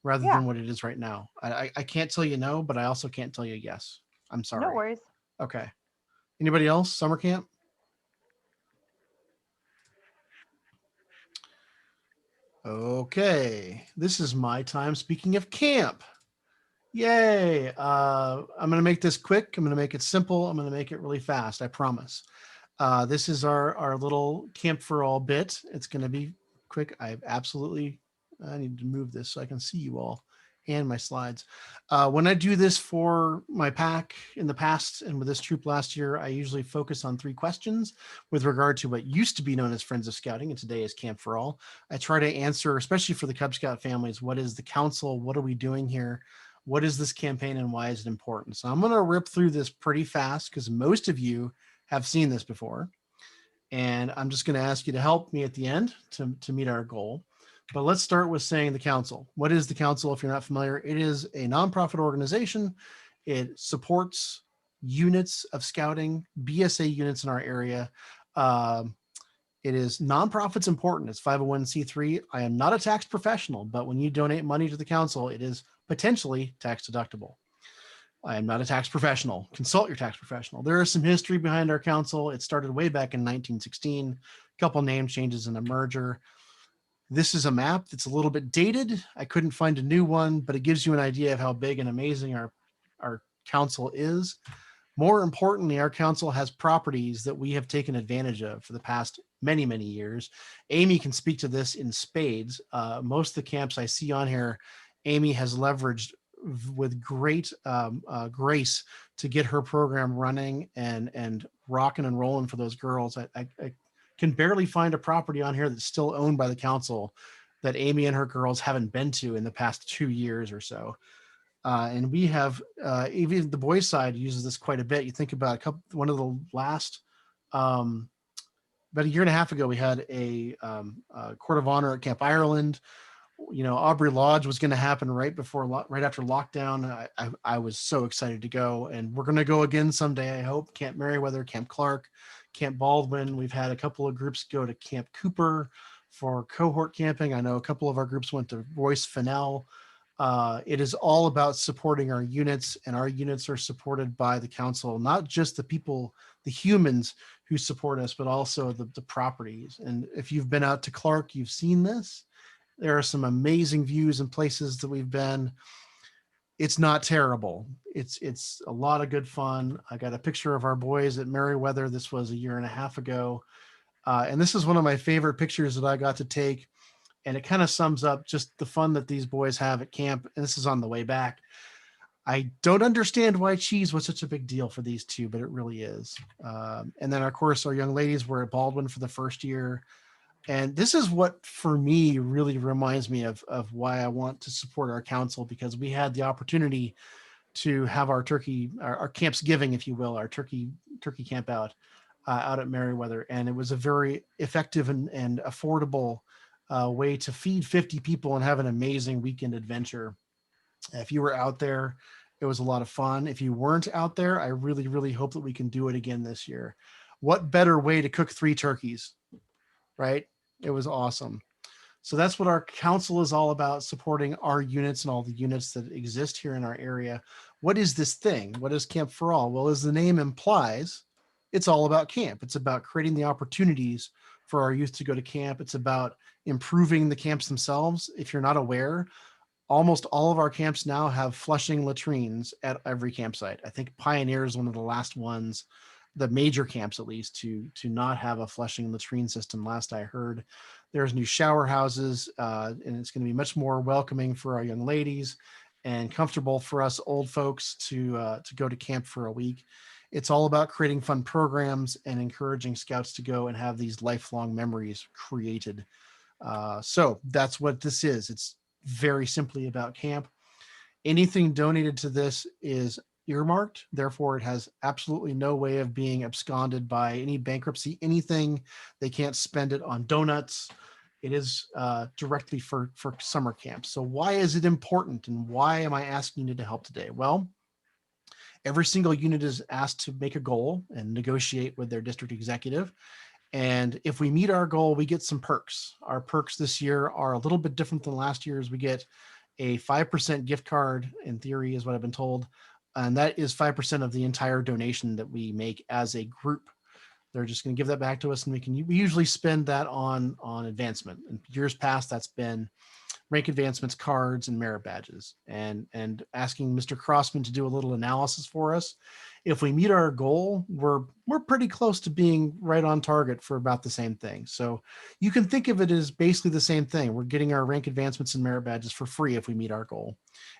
rather than what it is right now. I can't tell you no, but I also can't tell you yes. I'm sorry. No worries. Okay. Anybody else? Summer camp? Okay, this is my time. Speaking of camp, yay. I'm going to make this quick. I'm going to make it simple. I'm going to make it really fast. I promise. This is our little camp for all bit. It's going to be quick. I need to move this so I can see you all and my slides. When I do this for my pack in the past and with this troop last year, I usually focus on 3 questions with regard to what used to be known as Friends of Scouting and today is Camp for All. I try to answer, especially for the Cub Scout families, what is the council? What are we doing here? What is this campaign and why is it important? So I'm going to rip through this pretty fast because most of you have seen this before. And I'm just going to ask you to help me at the end to meet our goal. But let's start with saying the council. What is the council? If you're not familiar, it is a nonprofit organization. It supports units of scouting, BSA units in our area. It is nonprofit's important. It's 501c3. I am not a tax professional, but when you donate money to the council, it is potentially tax deductible. I am not a tax professional. Consult your tax professional. There is some history behind our council. It started way back in 1916, a couple name changes and a merger. This is a map that's a little bit dated. I couldn't find a new one, but it gives you an idea of how big and amazing our council is. More importantly, our council has properties that we have taken advantage of for the past many, many years. Amy can speak to this in spades. Most of the camps I see on here, Amy has leveraged with great grace to get her program running and rocking and rolling for those girls. I can barely find a property on here that's still owned by the council that Amy and her girls haven't been to in the past 2 years or so. And we have, even the boys side uses this quite a bit. You think about one of the last, about a year and a half ago, we had a court of honor at Camp Ireland. You know, Aubrey Lodge was going to happen right after lockdown. I was so excited to go, and we're going to go again someday, I hope. Camp Merriweather, Camp Clark, Camp Baldwin. We've had a couple of groups go to Camp Cooper for cohort camping. I know a couple of our groups went to Royce Fennell. It is all about supporting our units, and our units are supported by the council, not just the people, the humans who support us, but also the properties. And if you've been out to Clark, you've seen this. There are some amazing views and places that we've been. It's not terrible. It's a lot of good fun. I got a picture of our boys at Merriweather. This was a year and a half ago. And this is one of my favorite pictures that I got to take. And it kind of sums up just the fun that these boys have at camp. And this is on the way back. I don't understand why cheese was such a big deal for these two, but it really is. And then, of course, our young ladies were at Baldwin for the first year. And this is what, for me, really reminds me of why I want to support our council, because we had the opportunity to have our camps giving, if you will, our turkey camp out at Merriweather. And it was a very effective and affordable way to feed 50 people and have an amazing weekend adventure. If you were out there, it was a lot of fun. If you weren't out there, I really, really hope that we can do it again this year. What better way to cook 3 turkeys, right? It was awesome. So that's what our council is all about, supporting our units and all the units that exist here in our area. What is this thing? What is Camp for All? Well, as the name implies, it's all about camp. It's about creating the opportunities for our youth to go to camp. It's about improving the camps themselves. If you're not aware, almost all of our camps now have flushing latrines at every campsite. I think Pioneer is one of the last ones, the major camps at least, to not have a flushing latrine system. Last I heard, there's new shower houses, and it's going to be much more welcoming for our young ladies and comfortable for us old folks to go to camp for a week. It's all about creating fun programs and encouraging scouts to go and have these lifelong memories created. So that's what this is. It's very simply about camp. Anything donated to this is earmarked. Therefore, it has absolutely no way of being absconded by any bankruptcy, anything. They can't spend it on donuts. It is directly for summer camps. So why is it important, and why am I asking you to help today? Well, every single unit is asked to make a goal and negotiate with their district executive. And if we meet our goal, we get some perks. Our perks this year are a little bit different than last year's. We get a 5% gift card, in theory, is what I've been told. And that is 5% of the entire donation that we make as a group. They're just going to give that back to us, and we usually spend that on advancement. In years past, that's been rank advancements, cards, and merit badges. And asking Mr. Crossman to do a little analysis for us. If we meet our goal, we're pretty close to being right on target for about the same thing. So you can think of it as basically the same thing. We're getting our rank advancements and merit badges for free if we meet our goal.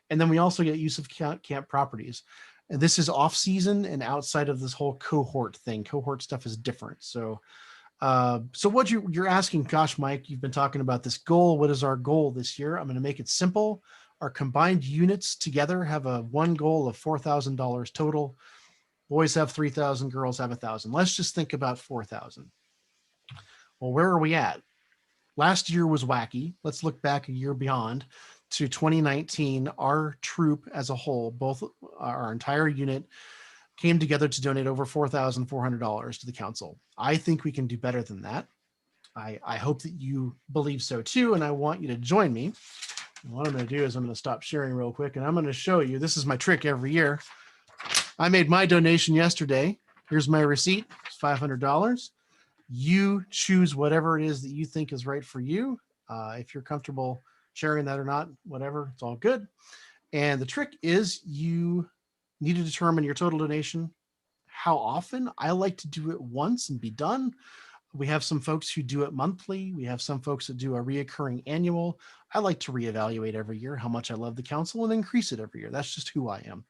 And then we also get use of camp properties. And this is off season and outside of this whole cohort thing. Cohort stuff is different. So what you're asking, gosh, Mike, you've been talking about this goal. What is our goal this year? I'm going to make it simple. Our combined units together have one goal of $4,000 total. Boys have 3,000, girls have 1,000. Let's just think about 4,000. Well, where are we at? Last year was wacky. Let's look back a year beyond to 2019. Our troop as a whole, both our entire unit, came together to donate over $4,400 to the council. I think we can do better than that. I hope that you believe so too, and I want you to join me. And what I'm going to do is I'm going to stop sharing real quick, and I'm going to show you. This is my trick every year. I made my donation yesterday. Here's my receipt. It's $500. You choose whatever it is that you think is right for you. If you're comfortable sharing that or not, whatever, it's all good. And the trick is you need to determine your total donation how often. I like to do it once and be done. We have some folks who do it monthly. We have some folks that do a reoccurring annual. I like to reevaluate every year how much I love the council and increase it every year. That's just who I am.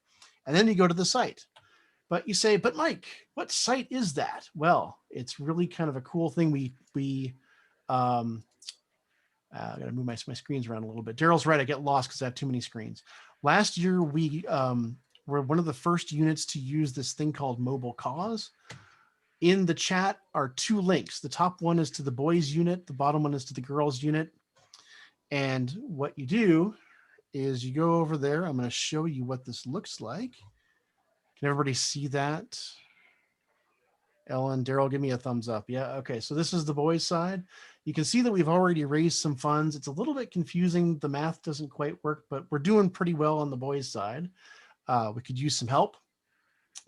And then you go to the site. But you say, but Mike, what site is that? Well, it's really kind of a cool thing. I gotta move my screens around a little bit. Daryl's right. I get lost because I have too many screens. Last year, we were one of the first units to use this thing called Mobile Cause. In the chat are 2 links. The top one is to the boys unit. The bottom one is to the girls unit. And what you do is you go over there. I'm going to show you what this looks like. Can everybody see that? Ellen, Daryl, give me a thumbs up. Yeah. Okay. So this is the boys side. You can see that we've already raised some funds. It's a little bit confusing. The math doesn't quite work, but we're doing pretty well on the boys side. We could use some help.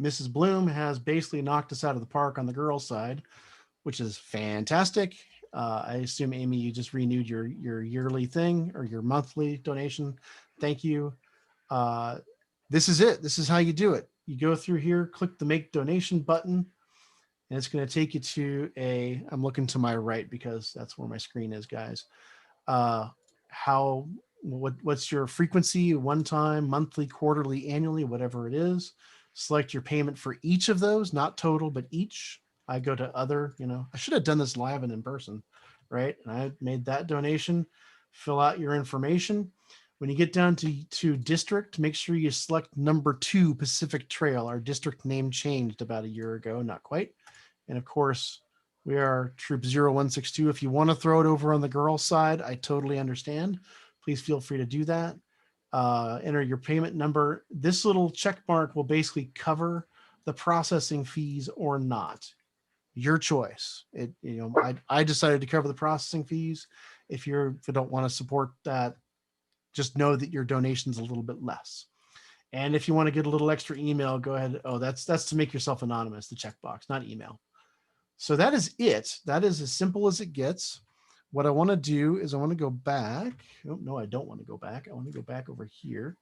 Mrs. Bloom has basically knocked us out of the park on the girls side, which is fantastic. I assume, Amy, you just renewed your yearly thing or your monthly donation. Thank you. This is it. This is how you do it. You go through here, click the make donation button, and it's going to take you to I'm looking to my right because that's where my screen is, guys. What's your frequency? One time, monthly, quarterly, annually, whatever it is. Select your payment for each of those, not total, but each. I go to other, I should have done this live and in person, right? And I made that donation. Fill out your information. When you get down to district, make sure you select number 2 Pacific Trail. Our district name changed about a year ago, not quite. And of course, we are Troop 0162. If you want to throw it over on the girl side, I totally understand. Please feel free to do that. Enter your payment number. This little check mark will basically cover the processing fees or not. Your choice. I decided to cover the processing fees. If you don't want to support that, just know that your donation's a little bit less. And if you want to get a little extra email, go ahead. Oh, that's to make yourself anonymous, the checkbox, not email. So that is it. That is as simple as it gets. What I want to do is I want to go back. Oh, no, I don't want to go back. I want to go back over here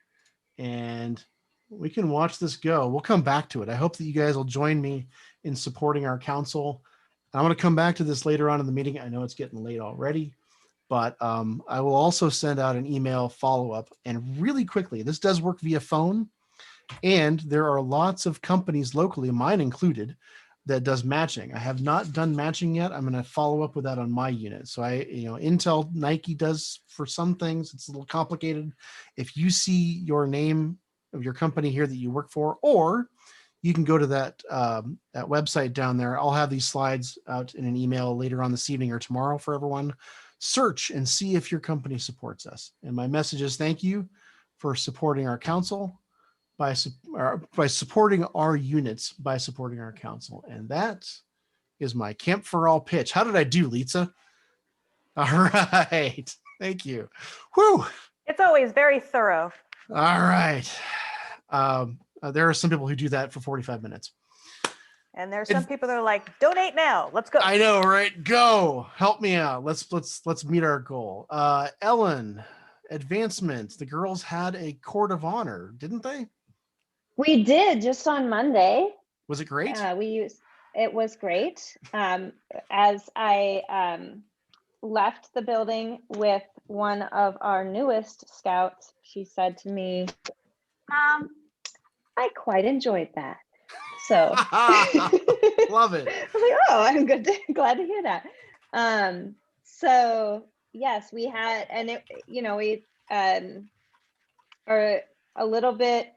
and we can watch this go. We'll come back to it. I hope that you guys will join me in supporting our council. I'm going to come back to this later on in the meeting. I know it's getting late already, but I will also send out an email follow-up. And really quickly, this does work via phone. And there are lots of companies locally, mine included, that does matching. I have not done matching yet. I'm going to follow up with that on my unit. So Intel, Nike does for some things. It's a little complicated. If you see your name of your company here that you work for, or you can go to that website down there. I'll have these slides out in an email later on this evening or tomorrow for everyone. Search and see if your company supports us. And my message is thank you for supporting our council. By supporting our units, by supporting our council. And that is my Camp for All pitch. How did I do, Litsa? All right. Thank you. Whew. It's always very thorough. All right. There are some people who do that for 45 minutes. And there's some people that are like, donate now. Let's go. I know, right? Go. Help me out. Let's meet our goal. Ellen, advancement. The girls had a court of honor, didn't they? We did just on Monday. Was it great? It was great. As I left the building with one of our newest scouts, she said to me, I quite enjoyed that. So love it. I was like, oh, I'm glad to hear that. So yes, we had, and it, we are a little bit,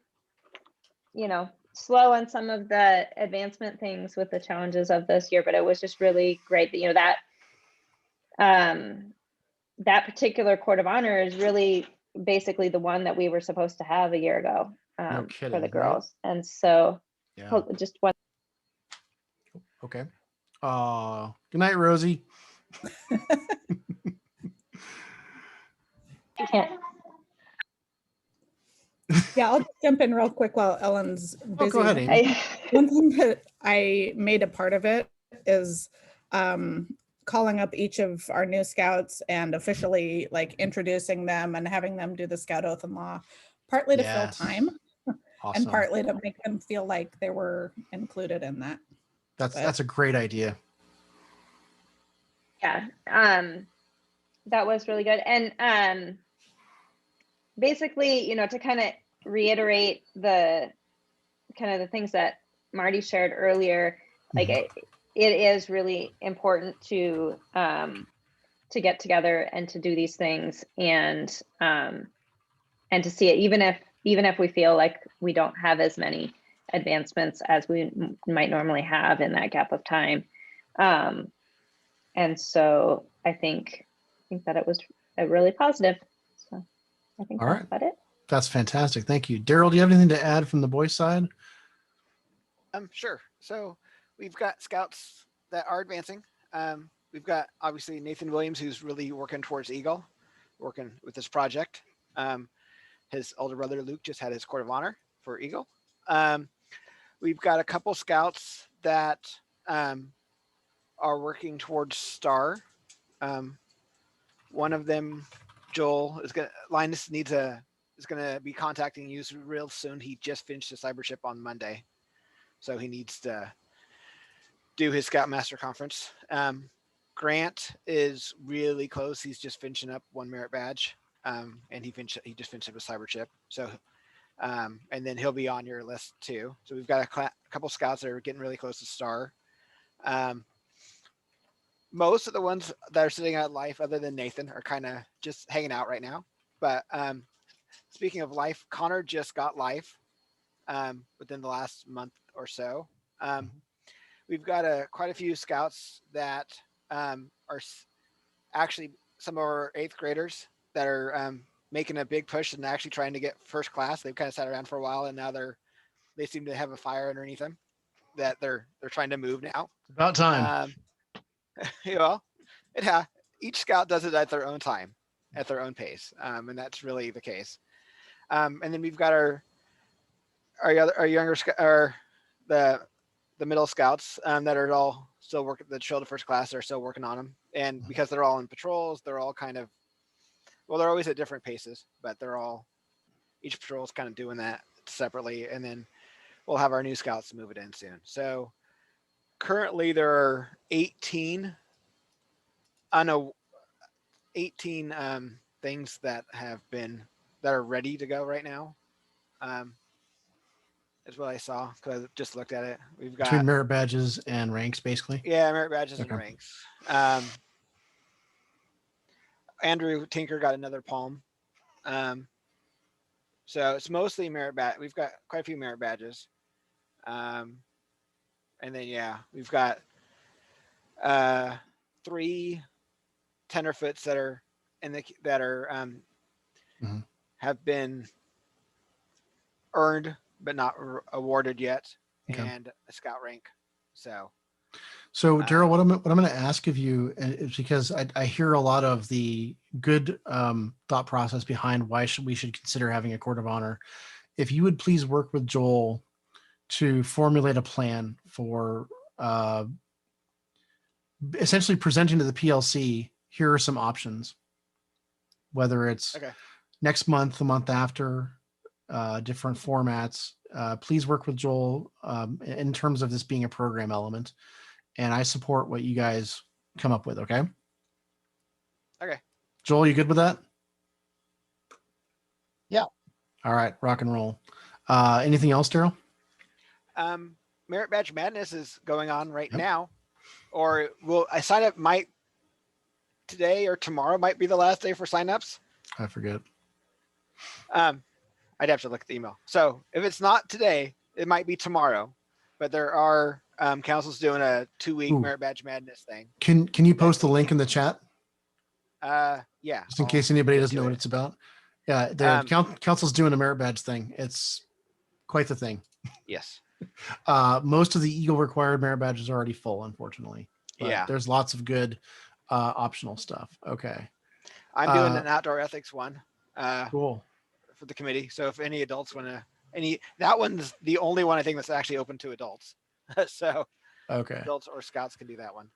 slow on some of the advancement things with the challenges of this year, but it was just really great that, that particular court of honor is really basically the one that we were supposed to have a year ago No kidding, for the right? girls. And so just one. Okay. Good night, Rosie. You can't. Yeah, I'll just jump in real quick while Ellen's busy. Oh, go ahead, Amy. One thing that I made a part of it is calling up each of our new scouts and officially introducing them and having them do the scout oath and law, partly to fill time. Awesome. And partly to make them feel like they were included in that. That's a great idea. Yeah, that was really good. And basically, to kind of reiterate the things that Marty shared earlier, like it is really important to get together and to do these things and to see it, even if we feel like we don't have as many advancements as we might normally have in that gap of time. And so I think that it was really positive. So I think All that's right. about it. That's fantastic. Thank you. Daryl, do you have anything to add from the boys' side? Sure. So we've got scouts that are advancing. We've got obviously Nathan Williams, who's really working towards Eagle, working with this project. His older brother Luke just had his Court of Honor for Eagle. We've got a couple scouts that are working towards Star. One of them, Joel, Linus is gonna be contacting you real soon. He just finished the cyber ship on Monday, so he needs to do his Scoutmaster conference. Grant is really close. He's just finishing up one merit badge, and he just finished up a cyber chip. So, and then he'll be on your list too. So we've got a couple scouts that are getting really close to Star. Most of the ones that are sitting out life, other than Nathan, are kind of just hanging out right now. But speaking of life, Connor just got life within the last month or so. We've got quite a few scouts that are actually some of our 8th graders that are making a big push and actually trying to get first class. They've kind of sat around for a while, and now they seem to have a fire underneath them that they're trying to move now. It's about time. Each scout does it at their own time, at their own pace, and that's really the case. And then we've got our younger the middle scouts that are all still working the trail to first class. Are still working on them, and because they're all in patrols, they're all kind of they're always at different paces, but each patrol is kind of doing that separately, and then we'll have our new scouts move it in soon. So currently there are 18 things that are ready to go right now. Is what I saw because I just looked at it. We've got between merit badges and ranks, basically. Yeah, merit badges and ranks. Andrew Tinker got another palm. So it's mostly merit badge. We've got quite a few merit badges. And then we've got 3 tenderfoots that are have been earned but not awarded yet, and a scout rank. So Daryl, what I'm going to ask of you is, because I hear a lot of the good thought process behind why we should consider having a Court of Honor. If you would please work with Joel to formulate a plan for essentially presenting to the PLC, here are some options, whether it's next month, the month after, different formats. Please work with Joel in terms of this being a program element, and I support what you guys come up with. Okay. Joel, you good with that? Yeah. All right, rock and roll. Anything else, Daryl? Merit Badge Madness is going on right now, or I sign up today or tomorrow might be the last day for signups. I forget. I'd have to look at the email. So if it's not today, it might be tomorrow. But there are councils doing a 2-week Merit Badge Madness thing. Can you post the link in the chat? Yeah. Just in case anybody doesn't know what it's about. Yeah, the council's doing a Merit Badge thing. It's quite the thing. Yes. Most of the Eagle required Merit Badges are already full, unfortunately. But there's lots of good optional stuff. Okay. I'm doing an outdoor ethics one. Cool. For the committee. So if any adults want to, that one's the only one I think that's actually open to adults. So adults or scouts can do that one.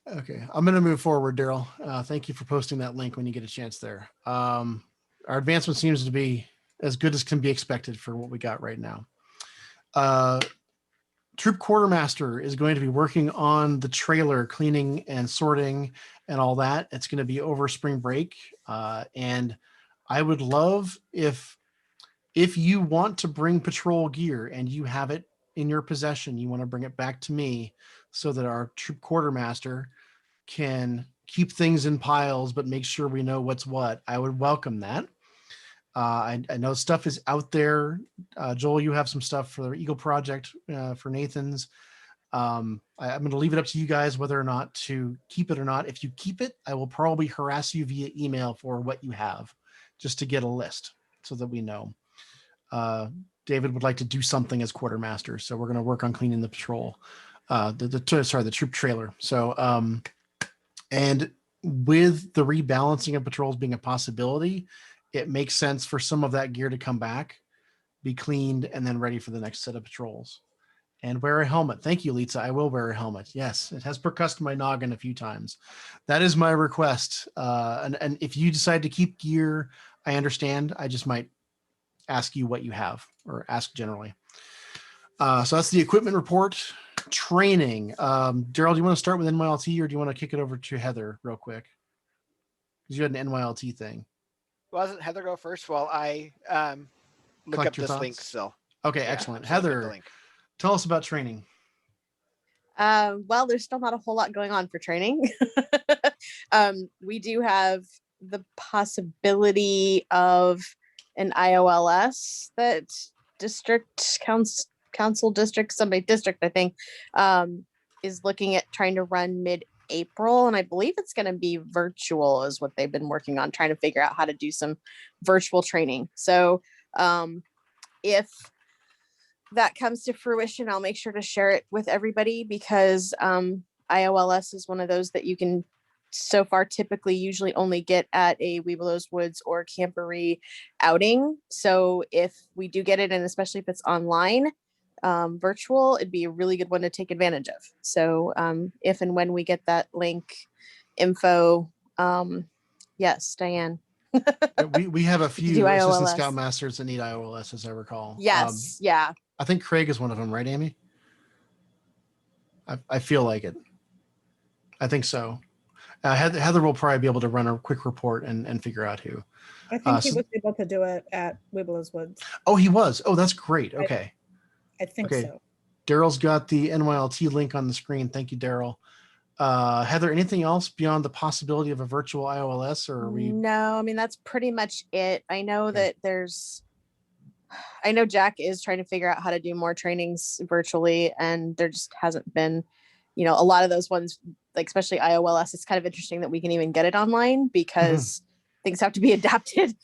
Okay. I'm going to move forward, Daryl. Thank you for posting that link when you get a chance there. Our advancement seems to be as good as can be expected for what we got right now. Troop Quartermaster is going to be working on the trailer, cleaning and sorting and all that. It's going to be over spring break. And I would love if you want to bring patrol gear and you have it in your possession, you want to bring it back to me so that our Troop Quartermaster can keep things in piles, but make sure we know what's what. I would welcome that. I know stuff is out there. Joel, you have some stuff for the Eagle Project for Nathan's. I'm going to leave it up to you guys whether or not to keep it or not. If you keep it, I will probably harass you via email for what you have, just to get a list so that we know. David would like to do something as quartermaster, so we're going to work on cleaning the patrol, the troop trailer. So, and with the rebalancing of patrols being a possibility, it makes sense for some of that gear to come back, be cleaned, and then ready for the next set of patrols. And wear a helmet. Thank you, Lisa. I will wear a helmet. Yes, it has percussed my noggin a few times. That is my request. And if you decide to keep gear, I understand. I just might ask you what you have, or ask generally. So that's the equipment report. Training. Daryl, do you want to start with NYLT, or do you want to kick it over to Heather real quick? Because you had an NYLT thing. Wasn't Heather go first? Well, I look Collect up your this thoughts? link still. Okay, Yeah, excellent. I'm still looking at the Heather, link. tell us about training. Well, there's still not a whole lot going on for training. We do have the possibility of an IOLS that district council district, somebody district, I think, is looking at trying to run mid-April. And I believe it's going to be virtual is what they've been working on, trying to figure out how to do some virtual training. So if that comes to fruition, I'll make sure to share it with everybody, because IOLS is one of those that you can so far typically usually only get at a Webelos Woods or Camporee outing. So if we do get it, and especially if it's online, virtual, it'd be a really good one to take advantage of. So if and when we get that link info, yes, Diane. We have a Do few assistant IOLS. scoutmasters that need IOLS, as I recall. Yes, yeah. I think Craig is one of them, right, Amy? I feel like it. I think so. Heather will probably be able to run a quick report and figure out who. I think he so- was able to do it at Webelos Woods. Oh, he was. Oh, that's great. Okay. I think Okay. so. Daryl's got the NYLT link on the screen. Thank you, Daryl. Heather, anything else beyond the possibility of a virtual IOLS, or are we? No, I mean, that's pretty much it. I know that I know Jack is trying to figure out how to do more trainings virtually, and there just hasn't been, a lot of those ones, like especially IOLS, it's kind of interesting that we can even get it online, because things have to be adapted,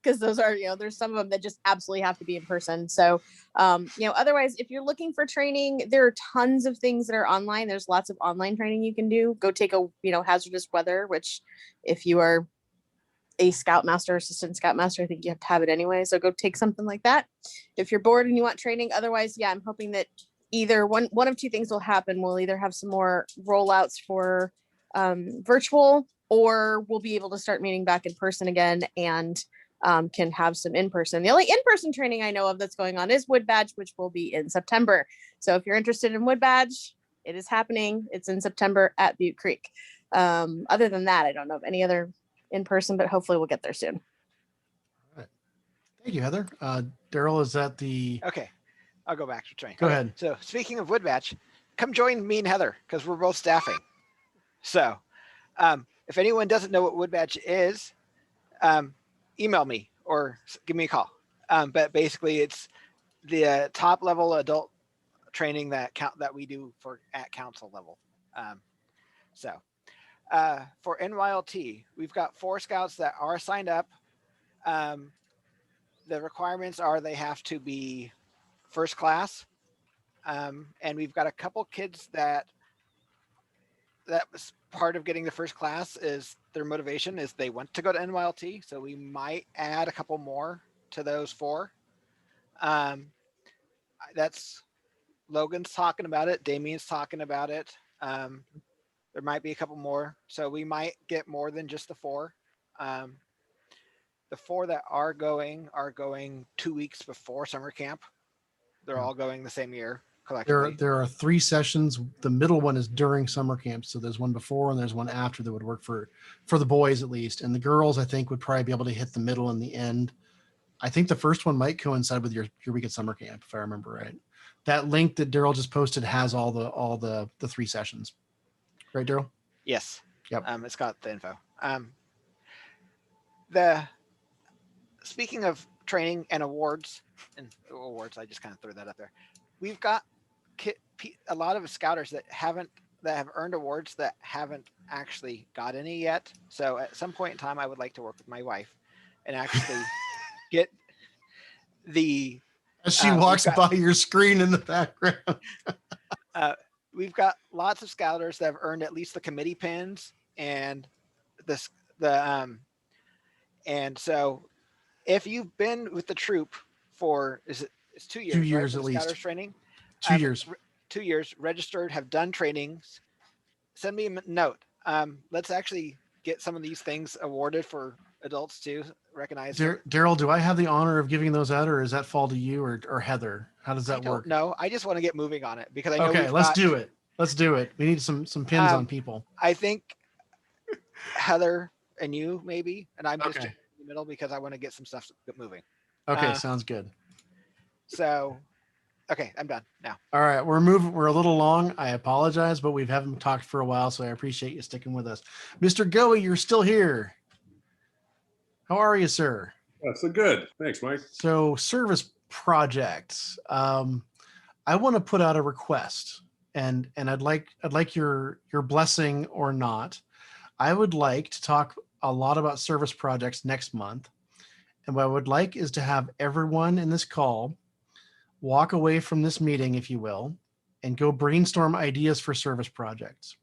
because those are, there's some of them that just absolutely have to be in person. So, otherwise, if you're looking for training, there are tons of things that are online. There's lots of online training you can do. Go take a, hazardous weather, which if you are a scoutmaster, assistant scoutmaster, I think you have to have it anyway. So go take something like that if you're bored and you want training. Otherwise, yeah, I'm hoping that either one of two things will happen. We'll either have some more rollouts for virtual, or we'll be able to start meeting back in person again, and can have some in-person. The only in-person training I know of that's going on is Wood Badge, which will be in September. So if you're interested in Wood Badge, it is happening. It's in September at Butte Creek. Other than that, I don't know of any other in person, but hopefully we'll get there soon. All right. Thank you, Heather. Daryl, is that the? Okay, I'll go back to training. Go Okay, ahead. So speaking of Wood Batch, come join me and Heather, because we're both staffing. So if anyone doesn't know what Wood Batch is, email me or give me a call. But basically, it's the top level adult training that we do at council level. For NYLT, we've got 4 scouts that are signed up. The requirements are they have to be first class. And we've got a couple kids that was part of getting the first class, is their motivation is they want to go to NYLT. So we might add a couple more to those 4. That's Logan's talking about it. Damien's talking about it. There might be a couple more. So we might get more than just the 4. the 4 that are going 2 weeks before summer camp. They're all going the same year collectively. There are 3 sessions. The middle one is during summer camp. So there's one before and there's one after that would work for the boys at least. And the girls, I think, would probably be able to hit the middle and the end. I think the first one might coincide with your week at summer camp, if I remember right. That link that Daryl just posted has all the 3 sessions. Right, Daryl? Yes. Yep. It's got the info. Speaking of training and awards, I just kind of threw that up there. We've got a lot of scouters that have earned awards that haven't actually got any yet. So at some point in time, I would like to work with my wife and actually get the. As she walks by your screen in the background. We've got lots of scouters that have earned at least the committee pins and and so if you've been with the troop for it's 2 years, 2 years right, at least. Scouters training. 2 years. 2 years registered, have done trainings. Send me a note. Let's actually get some of these things awarded for adults too. Recognize. Daryl, do I have the honor of giving those out, or does that fall to you or Heather? How does that work? No, I just want to get moving on it because I know. Okay, let's do it. Let's do it. We need some pins on people. I think Heather and you maybe, and I'm just in the middle because I want to get some stuff moving. Okay, sounds good. So, okay, I'm done now. All right, we're moving. We're a little long. I apologize, but we haven't talked for a while, so I appreciate you sticking with us. Mr. Goey, you're still here. How are you, sir? So good. Thanks, Mike. So service projects. I want to put out a request, and I'd like your blessing or not. I would like to talk a lot about service projects next month. And what I would like is to have everyone in this call walk away from this meeting, if you will, and go brainstorm ideas for service projects.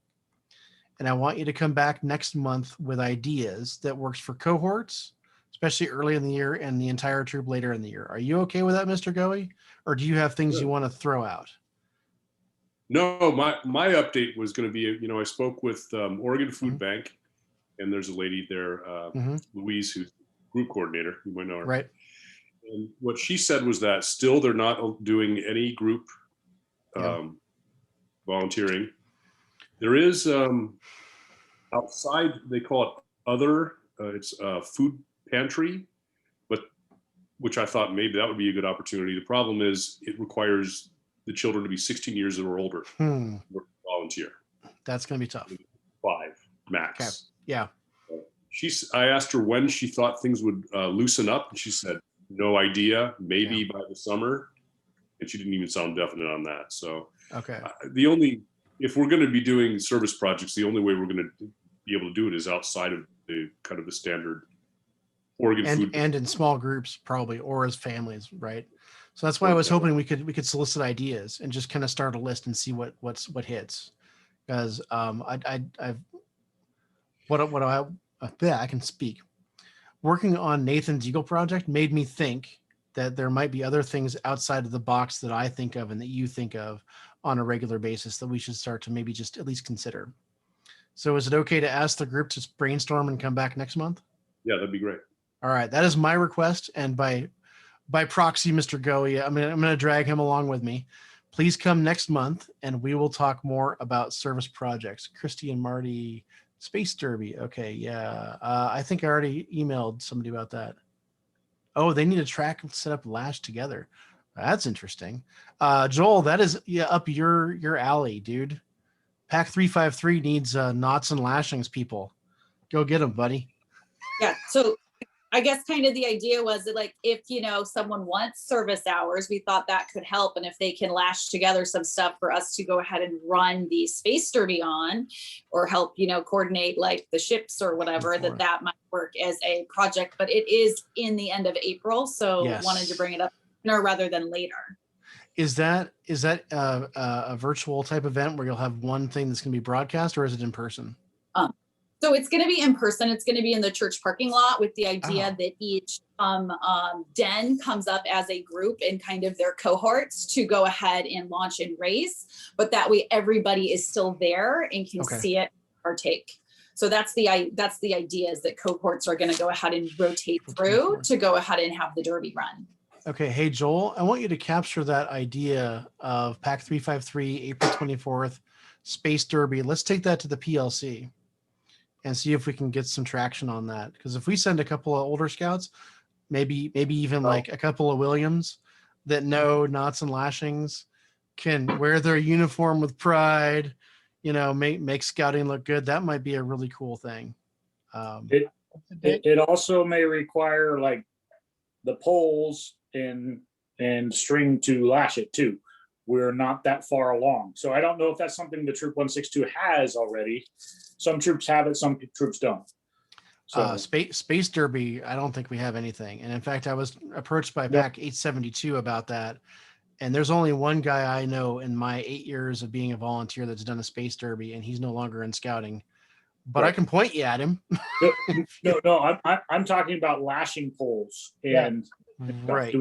And I want you to come back next month with ideas that works for cohorts, especially early in the year, and the entire troop later in the year. Are you okay with that, Mr. Goey? Or do you have things you want to throw out? No, my update was going to be, I spoke with Oregon Food Bank, and there's a lady there, Louise, who's group coordinator. You might know her. Right. And what she said was that still they're not doing any group volunteering. There is outside, they call it other, it's a food pantry, but which I thought maybe that would be a good opportunity. The problem is it requires the children to be 16 years or older to volunteer. That's going to be tough. 5 max. Okay. Yeah. I asked her when she thought things would loosen up, and she said, no idea, maybe by the summer. And she didn't even sound definite on that. So okay. If we're going to be doing service projects, the only way we're going to be able to do it is outside of the kind of the standard Oregon food. And in small groups probably, or as families, right? So that's why I was hoping we could solicit ideas and just kind of start a list and see what hits. Because I can speak. Working on Nathan's Eagle project made me think that there might be other things outside of the box that I think of and that you think of on a regular basis that we should start to maybe just at least consider. So is it okay to ask the group to brainstorm and come back next month? Yeah, that'd be great. All right, that is my request. And by proxy, Mr. Goey, I'm going to drag him along with me. Please come next month and we will talk more about service projects. Christy and Marty, Space Derby. Okay, yeah. I think I already emailed somebody about that. Oh, they need a track set up lash together. That's interesting. Joel, that is up your alley, dude. Pack 353 needs knots and lashings, people. Go get them, buddy. Yeah, so I guess kind of the idea was that, like, if, someone wants service hours, we thought that could help. And if they can lash together some stuff for us to go ahead and run the Space Derby on, or help, coordinate like the ships or whatever, that might work as a project. But it is in the end of April. So wanted to bring it up sooner rather than later. Is that a virtual type event where you'll have one thing that's going to be broadcast, or is it in person? So it's going to be in person. It's going to be in the church parking lot, with the idea that each den comes up as a group in kind of their cohorts to go ahead and launch and raise. But that way everybody is still there and can see it, partake. So that's the idea, is that cohorts are going to go ahead and rotate through to go ahead and have the Derby run. Okay. Hey, Joel, I want you to capture that idea of Pack 353, April 24th, Space Derby. Let's take that to the PLC and see if we can get some traction on that. Because if we send a couple of older scouts, maybe even like a couple of Williams that know knots and lashings, can wear their uniform with pride, make scouting look good. That might be a really cool thing. It also may require like the poles and string to lash it too. We're not that far along. So I don't know if that's something the Troop 162 has already. Some troops have it, some troops don't. So Space Derby, I don't think we have anything. And in fact, I was approached by Pack 872 about that. And there's only one guy I know in my 8 years of being a volunteer that's done a Space Derby, and he's no longer in scouting. But right. I can point you at him. No, I'm talking about lashing poles and right.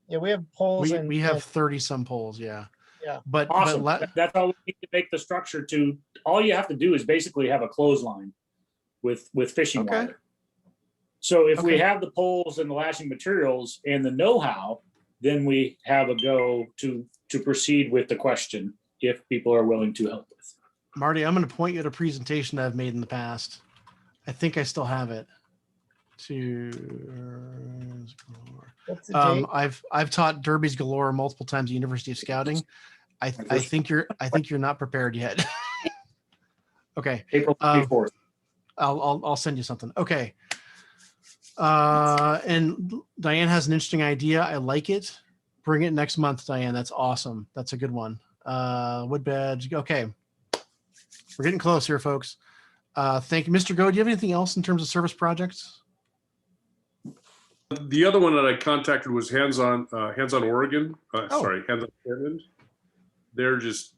Yeah, we have poles. We have 30 some poles. Yeah. Yeah. But awesome. That's all we need to make the structure to. All you have to do is basically have a clothesline with fishing wire. So if we have the poles and the lashing materials and the know-how, then we have a go to proceed with the question if people are willing to help with. Marty, I'm going to point you at a presentation I've made in the past. I think I still have it. I've taught derbies galore multiple times at University of Scouting. I think you're not prepared yet. Okay. April 24th. I'll send you something. Okay. And Diane has an interesting idea. I like it. Bring it next month, Diane. That's awesome. That's a good one. Wood badge. Okay. We're getting close here, folks. Thank you. Mr. Go, do you have anything else in terms of service projects? The other one that I contacted was Hands on Oregon. Sorry, Hands on Portland. They're just,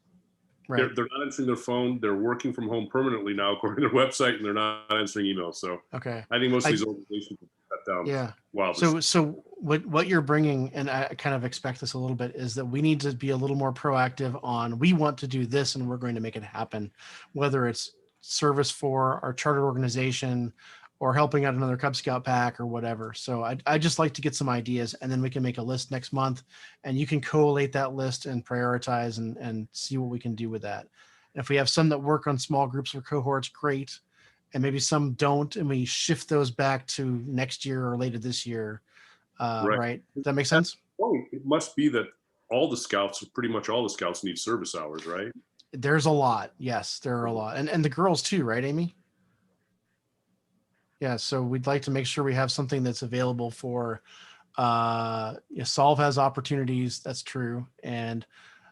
they're not answering their phone. They're working from home permanently now, according to their website, and they're not answering emails. So okay, I think most of these organizations are cut down. Yeah. Wow. So what you're bringing, and I kind of expect this a little bit, is that we need to be a little more proactive on, we want to do this and we're going to make it happen, whether it's service for our charter organization or helping out another Cub Scout pack or whatever. So I just like to get some ideas, and then we can make a list next month, and you can collate that list and prioritize and see what we can do with that. And if we have some that work on small groups or cohorts, great. And maybe some don't, and we shift those back to next year or later this year. Right. Does that make sense? Well, it must be that pretty much all the scouts need service hours, right? There's a lot. Yes, there are a lot. And the girls too, right, Amy? Yeah, so we'd like to make sure we have something that's available for Solve has opportunities. That's true. And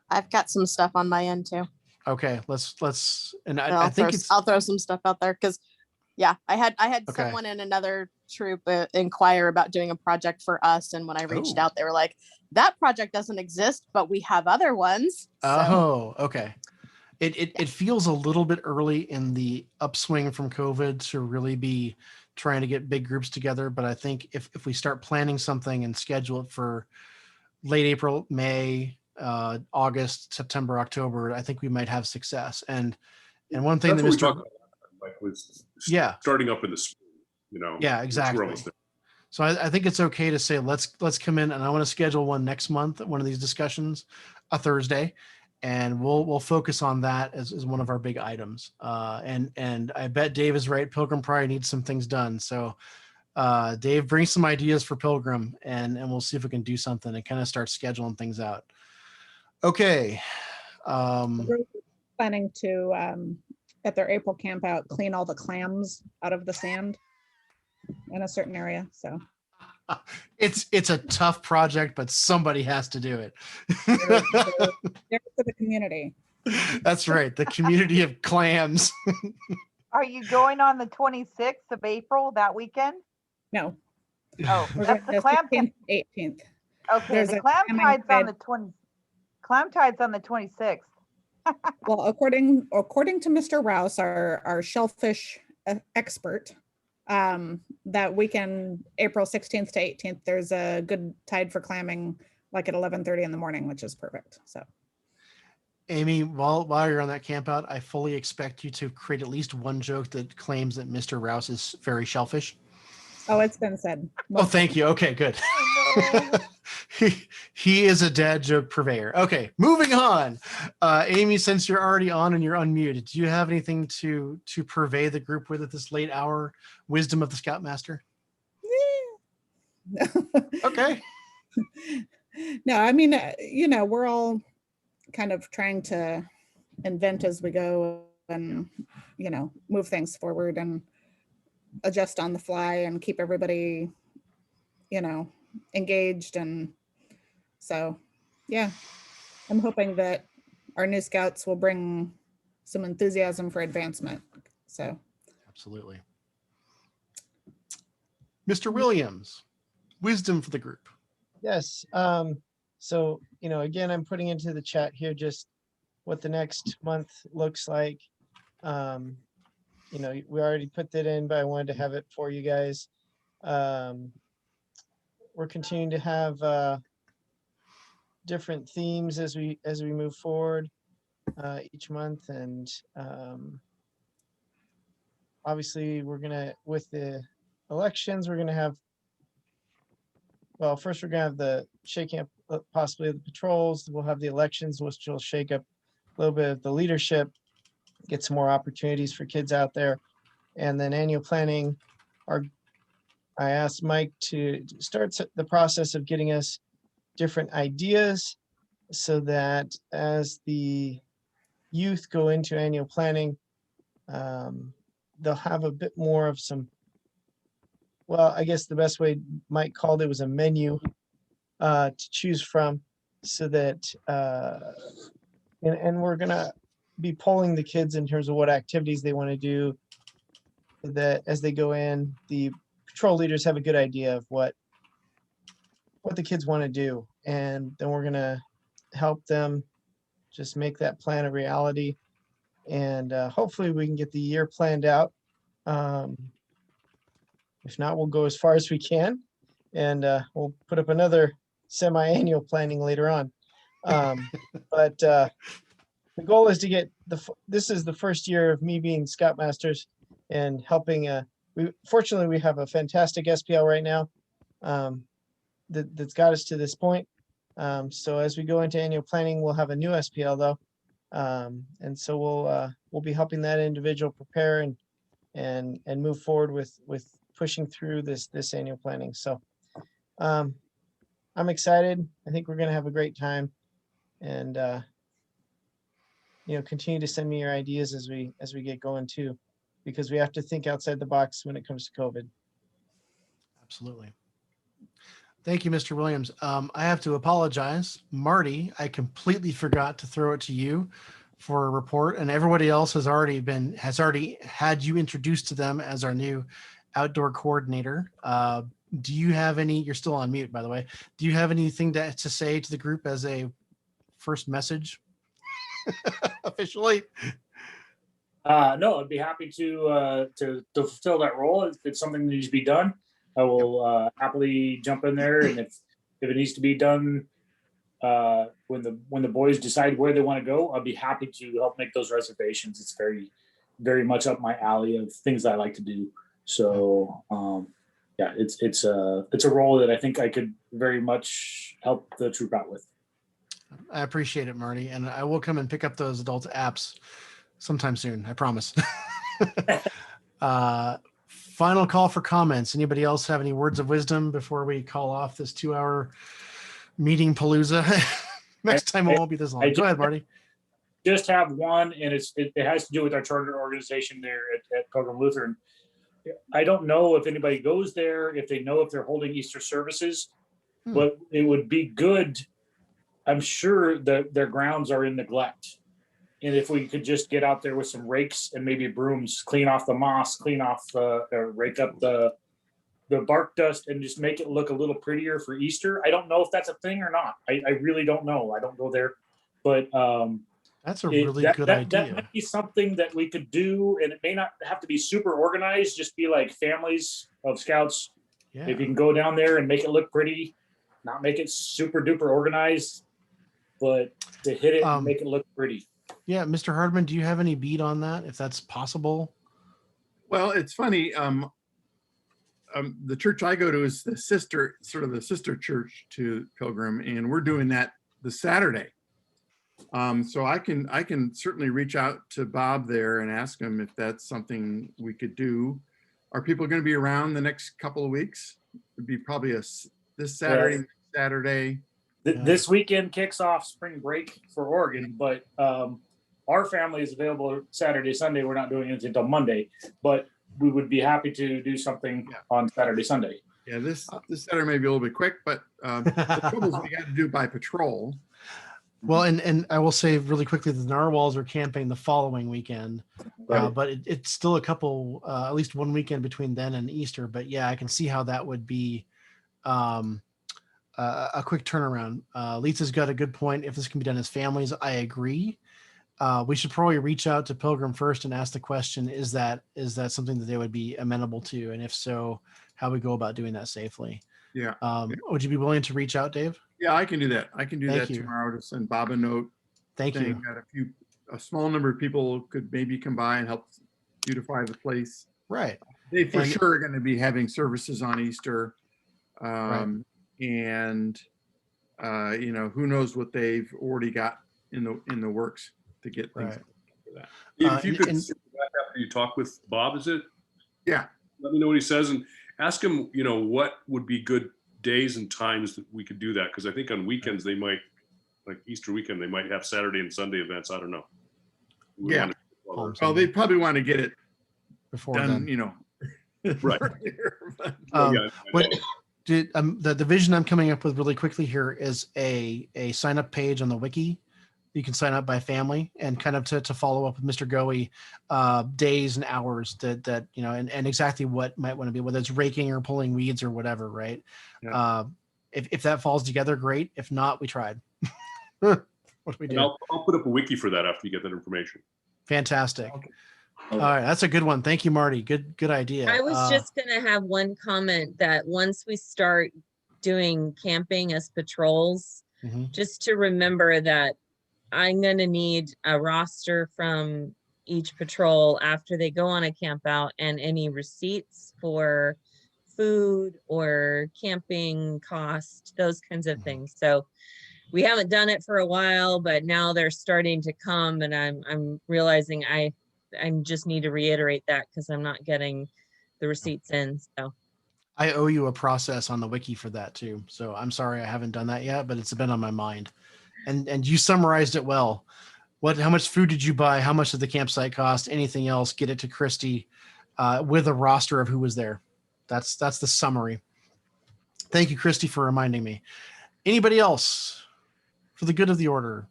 I've got some stuff on my end too. Okay, let's and I think I'll throw some stuff out there because I had someone in another troop inquire about doing a project for us, and when I reached out, they were like, that project doesn't exist, but we have other ones. So. Okay. It feels a little bit early in the upswing from COVID to really be trying to get big groups together. But I think if we start planning something and schedule it for late April, May, August, September, October, I think we might have success. And one thing that Mr. was starting up in the spring, Yeah, exactly. So I think it's okay to say, let's come in, and I want to schedule one next month, one of these discussions, a Thursday. And we'll focus on that as one of our big items. And I bet Dave is right. Pilgrim probably needs some things done. So Dave, bring some ideas for Pilgrim, and we'll see if we can do something and kind of start scheduling things out. Okay. We're planning to, at their April camp out, clean all the clams out of the sand in a certain area. So it's a tough project, but somebody has to do it. They're for the community. That's right. The community of clams. Are you going on the 26th of April that weekend? No. Oh, that's the clam 18th. Okay, There's the clam tide's on the 20. Clam tide's on the 26th. Well, according to Mr. Rouse, our shellfish expert, that weekend, April 16th to 18th, there's a good tide for clamming, like at 11:30 in the morning, which is perfect. So, Amy, while you're on that camp out, I fully expect you to create at least one joke that claims that Mr. Rouse is very shellfish. Oh, it's been said. Oh, thank you. Okay, good. he is a dad joke purveyor. Okay, moving on. Amy, since you're already on and you're unmuted, do you have anything to purvey the group with at this late hour? Wisdom of the Scoutmaster? Okay. No, I mean, we're all kind of trying to invent as we go and, move things forward and adjust on the fly and keep everybody, engaged. And so, yeah, I'm hoping that our new scouts will bring some enthusiasm for advancement. So. Absolutely. Mr. Williams, wisdom for the group. Yes. So, again, I'm putting into the chat here just what the next month looks like. We already put that in, but I wanted to have it for you guys. We're continuing to have different themes as we move forward each month, and obviously with the elections, we're gonna have. Well, first we're gonna have the shaking up possibly of the patrols. We'll have the elections, which will shake up a little bit of the leadership, get some more opportunities for kids out there. And then annual planning, I asked Mike to start the process of getting us different ideas so that as the youth go into annual planning, they'll have a bit more of some, well, I guess the best way Mike called it was a menu to choose from, so that, and we're gonna be polling the kids in terms of what activities they want to do, so that as they go in, the patrol leaders have a good idea of what the kids want to do, and then we're gonna help them just make that plan a reality, and hopefully we can get the year planned out. If not, we'll go as far as we can, and we'll put up another semi-annual planning later on. But the goal is to get this is the first year of me being Scoutmasters and helping. Fortunately, we have a fantastic SPL right now that's got us to this point. So as we go into annual planning, we'll have a new SPL though, and so we'll be helping that individual prepare and move forward with pushing through this annual planning. So I'm excited. I think we're going to have a great time, and continue to send me your ideas as we get going too, because we have to think outside the box when it comes to COVID. Absolutely. Thank you, Mr. Williams. I have to apologize. Marty, I completely forgot to throw it to you for a report, and everybody else has already had you introduced to them as our new outdoor coordinator. Do you have you're still on mute, by the way. Do you have anything to say to the group as a first message officially? No, I'd be happy to fulfill that role. If it's something that needs to be done, I will happily jump in there. And if it needs to be done when the boys decide where they want to go, I'll be happy to help make those reservations. It's very, very much up my alley of things that I like to do. So yeah, it's a role that I think I could very much help the troop out with. I appreciate it, Marty, and I will come and pick up those adult apps sometime soon. I promise. Final call for comments. Anybody else have any words of wisdom before we call off this 2-hour meeting palooza? Next time it won't be this long. Go ahead, Marty. Just have one, and it has to do with our charter organization there at Pilgrim Lutheran. I don't know if anybody goes there, if they know if they're holding Easter services, but it would be good. I'm sure that their grounds are in neglect. And if we could just get out there with some rakes and maybe brooms, clean off the moss, rake up the bark dust, and just make it look a little prettier for Easter. I don't know if that's a thing or not. I really don't know. I don't go there, but that's a really good idea. That might be something that we could do, and it may not have to be super organized. Just be like families of scouts. Yeah. If you can go down there and make it look pretty, not make it super duper organized. but to hit it Um, and make it look pretty. Yeah, Mr. Hardman, do you have any beat on that, if that's possible? Well, it's funny. The church I go to is the sister church to Pilgrim, and we're doing that this Saturday. So I can certainly reach out to Bob there and ask him if that's something we could do. Are people going to be around the next couple of weeks? It'd be probably this Saturday, Yeah. Saturday. This weekend kicks off spring break for Oregon, but our family is available Saturday, Sunday. We're not doing anything until Monday, but we would be happy to do something on Saturday, Sunday. Yeah, this Saturday may be a little bit quick, but the trouble is we got to do by patrol. Well, and I will say really quickly, the narwhals are camping the following weekend, Right. but it's still a couple, at least one weekend between then and Easter. But yeah, I can see how that would be a quick turnaround. Lisa's got a good point. If this can be done as families, I agree. We should probably reach out to Pilgrim first and ask the question: Is that something that they would be amenable to? And if so, how we go about doing that safely? Yeah. Would you be willing to reach out, Dave? Yeah, I can do that. I can do Thank that you. tomorrow to send Bob a note. Thank you. saying that a small number of people could maybe come by and help beautify the place. Right. They for And- sure are going to be having services on Easter. Right. And who knows what they've already got in the works to get things Right. for that. If you and- could, and- after you talk with Bob, is it? Yeah. Let me know what he says and ask him, what would be good days and times that we could do that. Because I think on weekends they might, like Easter weekend, they might have Saturday and Sunday events. I don't know. We Yeah. wanna- Well, they probably want to get it Before done, then. Right. What the vision I'm coming up with really quickly here is a sign up page on the wiki. You can sign up by family and kind of to follow up with Mr. Goey, days and hours that and exactly what might want to be, whether it's raking or pulling weeds or whatever, right? Yeah. If that falls together, great. If not, we tried. What do we And do? I'll put up a wiki for that after you get that information. Fantastic. All right, that's a good one. Thank you, Marty. Good idea. I was just gonna have one comment that once we start doing camping as patrols, Mhm. just to remember that I'm gonna need a roster from each patrol after they go on a camp out and any receipts for food or camping cost, those kinds of things. So we haven't done it for a while, but now they're starting to come and I'm realizing I just need to reiterate that because I'm not getting the receipts in. So I owe you a process on the wiki for that too. So I'm sorry I haven't done that yet, but it's been on my mind. And you summarized it well. How much food did you buy? How much did the campsite cost? Anything else? Get it to Christy with a roster of who was there. That's the summary. Thank you, Christy, for reminding me. Anybody else for the good of the order?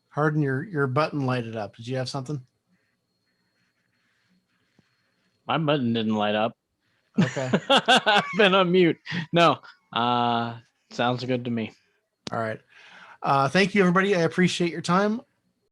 Harden, your button lighted up. Did you have something? My button didn't light up. Okay. I've been on mute. No. Sounds good to me. All right. Thank you, everybody. I appreciate your time.